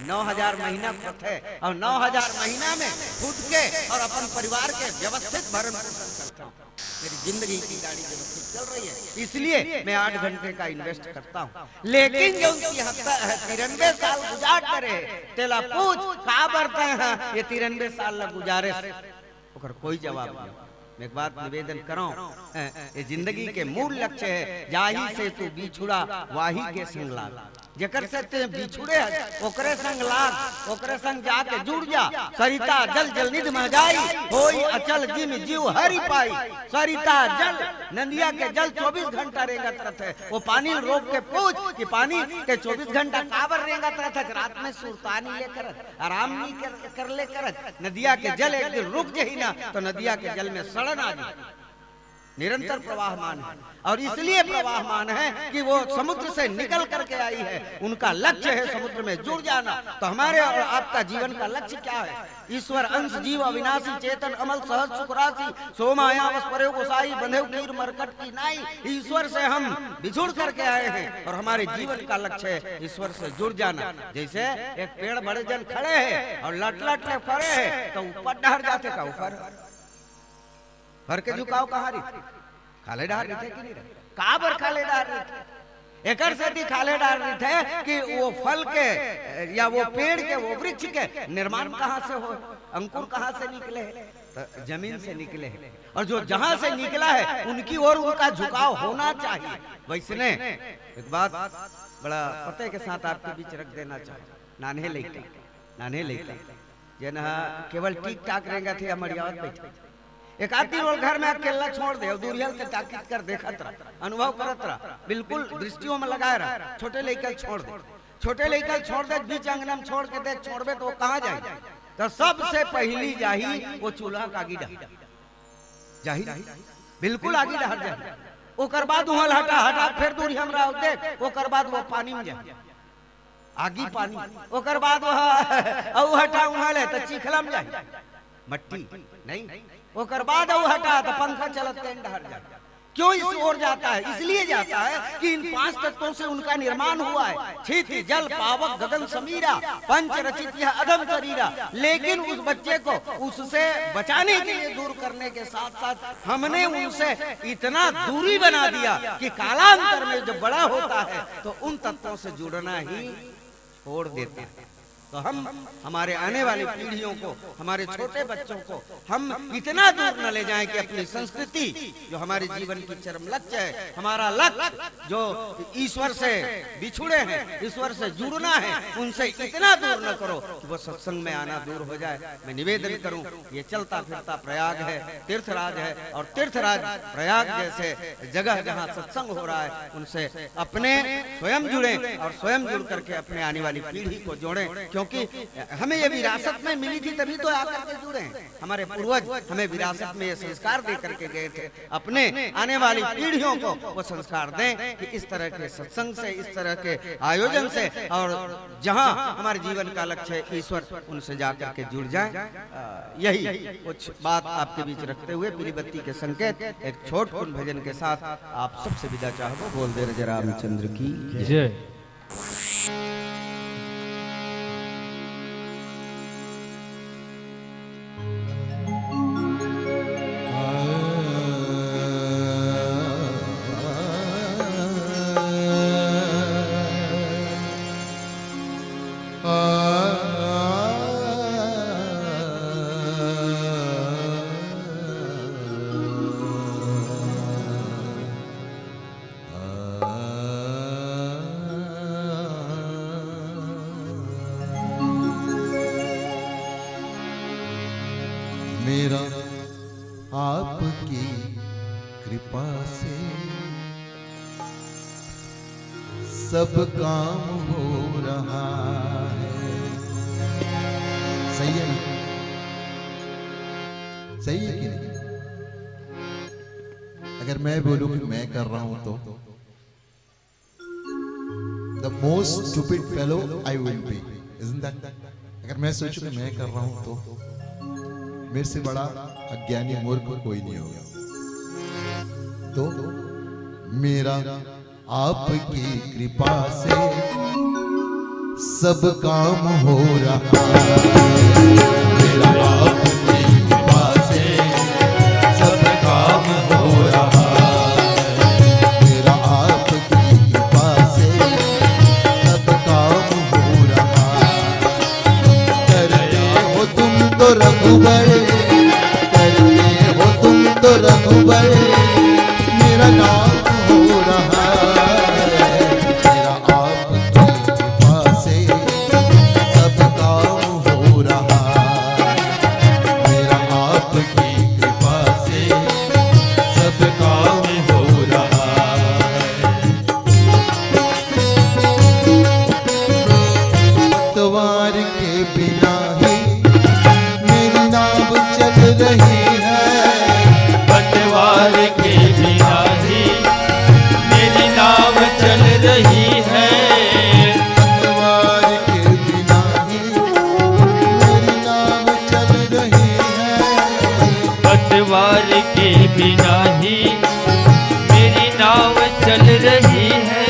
9,000 महीना है और 9,000 महीना में खुद के और अपन परिवार के व्यवस्थित भरण पोषण करता हूँ। मेरी जिंदगी की गाड़ी व्यवस्थित चल रही है, इसलिए मैं 8 घंटे का इन्वेस्ट करता हूँ। लेकिन जो 93 साल गुजार करे तेला पूछ का बरते हैं ये 93 साल गुजारे ओकर कोई जवाब नहीं। मैं एक बात निवेदन करूं, ये जिंदगी के मूल लक्ष्य है जाही से तू बिछुड़ा वाही के संग लाग। जेकर से ते बिछुड़े है ओकरे संग लाग, ओकरे संग जाके जुड़ जा। सरिता जल जल निध में जाई होई अचल जिम जीव हरि पाई। सरिता जल नदिया के जल 24 घंटा रेंगत रहते, वो पानी रोक के पूछ कि पानी के 24 घंटा काबर रेंगत रहते? रात में सुल्तानी लेकर आराम नहीं कर ले कर नदिया के जल एक दिन रुक जाही ना तो नदिया के जल में सड़न आ जाए। निरंतर प्रवाहमान है और इसलिए प्रवाहमान है कि वो समुद्र से निकल करके आई है। उनका लक्ष्य है समुद्र में जुड़ जाना। तो हमारे और आपका जीवन का लक्ष्य क्या है? ईश्वर अंश जीव अविनाशी चेतन अमल सहज सुखराशि सोमाया वस्परे गोसाई बंधे कीर मरकट की नाई। ईश्वर से हम बिछुड़ करके आए हैं और हमारे जीवन का लक्ष्य है ईश्वर से जुड़ जाना। जैसे एक पेड़ बड़े जन खड़े हैं और लट लट ले खड़े हैं तो ऊपर डहर जाते का ऊपर भर के झुकाव कहाँ रही थे? खाले डाल रही थे कि नहीं रहे? काबर खाले डाल रही थे? एकर से भी खाले डाल रही थे कि वो फल के या वो पेड़ के वो वृक्ष के निर्माण कहाँ से हो, अंकुर कहाँ से निकले? तो जमीन से निकले हैं और जो जहां से निकला है उनकी ओर उनका झुकाव होना चाहिए। वैसने एक बात बड़ा पते के साथ आपके बीच रख देना चाहिए। नाने लेके जना केवल ठीक ठाक रहेगा थे मरियावत बैठे एक आदमी और घर में अकेला छोड़ दे और दूरियल से ताकीद कर देखत रहा, अनुभव करत रहा, बिल्कुल दृष्टियों में लगाए रहा। छोटे लेकर छोड़ दे, छोटे लेकर छोड़ दे, बीच अंगना में छोड़ के देख छोड़बे तो वो कहाँ जाए? तो सबसे पहली जाही वो चूल्हा का आगी जाही, बिल्कुल आगी डहर जाही। ओकर बाद वहां हटा फिर दूरी हमरा देख, ओकर बाद वो पानी में जाए आगी पानी, ओकर बाद वह हटा वहां ले तो चिखला में जाए मट्टी नहीं, ओकर बाद हटा तो पंखा चलत डहर जाए। क्यों इस ओर जाता है? इसलिए जाता है कि इन 5 तत्वों से उनका निर्माण हुआ है। क्षिति जल पावक गगन समीरा पंच रचित यह अधम शरीरा। लेकिन उस बच्चे को उससे बचाने के लिए दूर करने के साथ साथ हमने उनसे इतना दूरी बना दिया कि कालांतर में जब बड़ा होता है तो उन तत्वों से जुड़ना ही छोड़ देते हैं। तो हम हमारे आने वाली पीढ़ियों को, हमारे छोटे बच्चों को हम इतना दूर न ले जाएं कि अपनी संस्कृति जो हमारे जीवन की चरम लक्ष्य है, हमारा लक्ष्य जो ईश्वर से बिछुड़े हैं, ईश्वर से जुड़ना है, उनसे इतना दूर न करो कि वो सत्संग में आना दूर हो जाए। मैं निवेदन करूं, ये चलता फिरता प्रयाग है, तीर्थराज है और तीर्थराज प्रयाग जैसे जगह जहाँ सत्संग हो रहा है उनसे अपने स्वयं जुड़े और स्वयं जुड़ करके अपने आने वाली पीढ़ी को जोड़ें। क्योंकि हमें ये विरासत में मिली थी तभी तो आकर के जुड़े हैं। हमारे पूर्वज हमें विरासत में ये संस्कार दे करके गए थे। अपने आने वाली पीढ़ियों को वो संस्कार दें कि इस तरह के सत्संग से, इस तरह के आयोजन से और जहां हमारे जीवन का लक्ष्य है ईश्वर, उनसे जाकर के जुड़ जाए। यही कुछ बात आपके बीच रखते हुए पीली बत्ती के संकेत एक छोट कुन भजन के साथ आप सबसे विदा चाहो। बोल दे रजे रामचंद्र की जय। आपकी कृपा से सब काम हो रहा है। सही है ना? सही है कि नहीं? अगर मैं बोलूं कि मैं कर रहा हूं तो the most stupid fellow I will be, isn't that? अगर मैं सोचूं कि मैं कर रहा हूं तो मेरे से बड़ा अज्ञानी मूर्ख कोई नहीं होगा। तो मेरा आपकी कृपा से सब काम हो रहा है। मेरा आपकी कृपा से सब काम हो रहा है। मेरा आपकी कृपा से सब काम हो रहा है। करते हो तुम तो रघुबर, करते हो तुम तो रघुबर, मेरा नाम हो रहा है। मेरा आपकी कृपा से सब काम हो रहा है। मेरा आपकी कृपा से सब काम हो रहा है। पतवार के बिना ही मेरी नाव चल रही है। पतवार के बिना ही मेरी नाव चल रही है। पतवार के बिना ही मेरी नाव चल रही है। पतवार के बिना ही मेरी नाव चल रही है।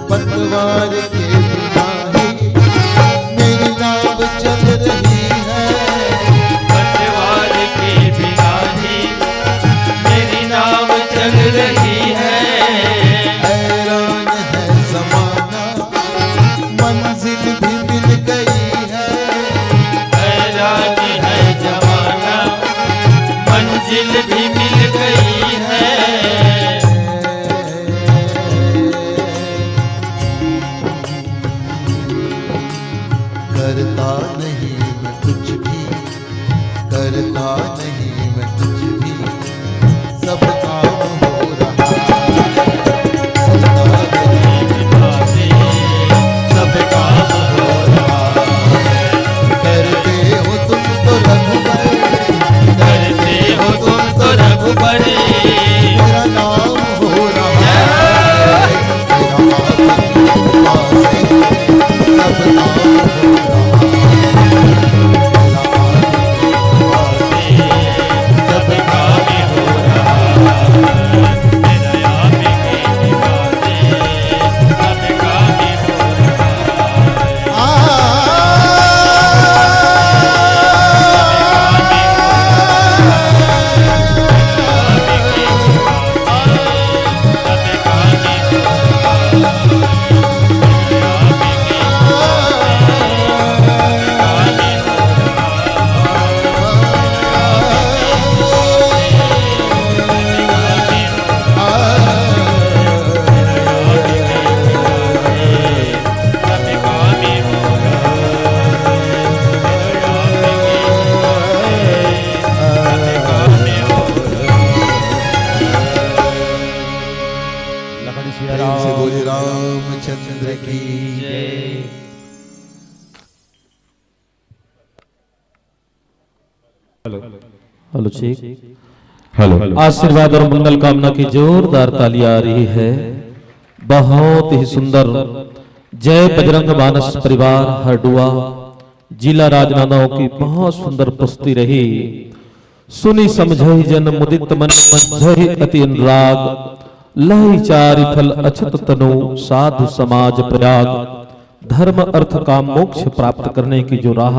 पतवार के बिना ही मेरी नाव चल रही है। पतवार के बिना ही मेरी नाव चल रही है। हैरान है ज़माना, मंजिल भी मिल गई है। हैरान है जमाना, मंजिल भी मिल गई है। करता नहीं मैं कुछ भी, करता नहीं मैं कुछ भी, सब काम हो रहा है। करता नहीं सब काम हो रहा है। करते हो तुम तो रघुबर, करते हो तुम तो रघुबर, मेरा नाम हो रहा है। मेरा आपकी कृपा से सब काम हो रहा प्रेम से बोले रामचंद्र की जय। हेलो ठीक। हेलो। आशीर्वाद और मंगल कामना की जोरदार ताली आ रही है। बहुत ही सुंदर जय बजरंग मानस परिवार हरडुआ जिला राजनांदगांव की बहुत सुंदर प्रस्तुति रही। सुनी समझई जन मुदित मन मंझई अति अनुराग, लहि चारि फल अछत तनु साधु समाज प्रयाग। धर्म अर्थ काम मोक्ष प्राप्त करने की जो राह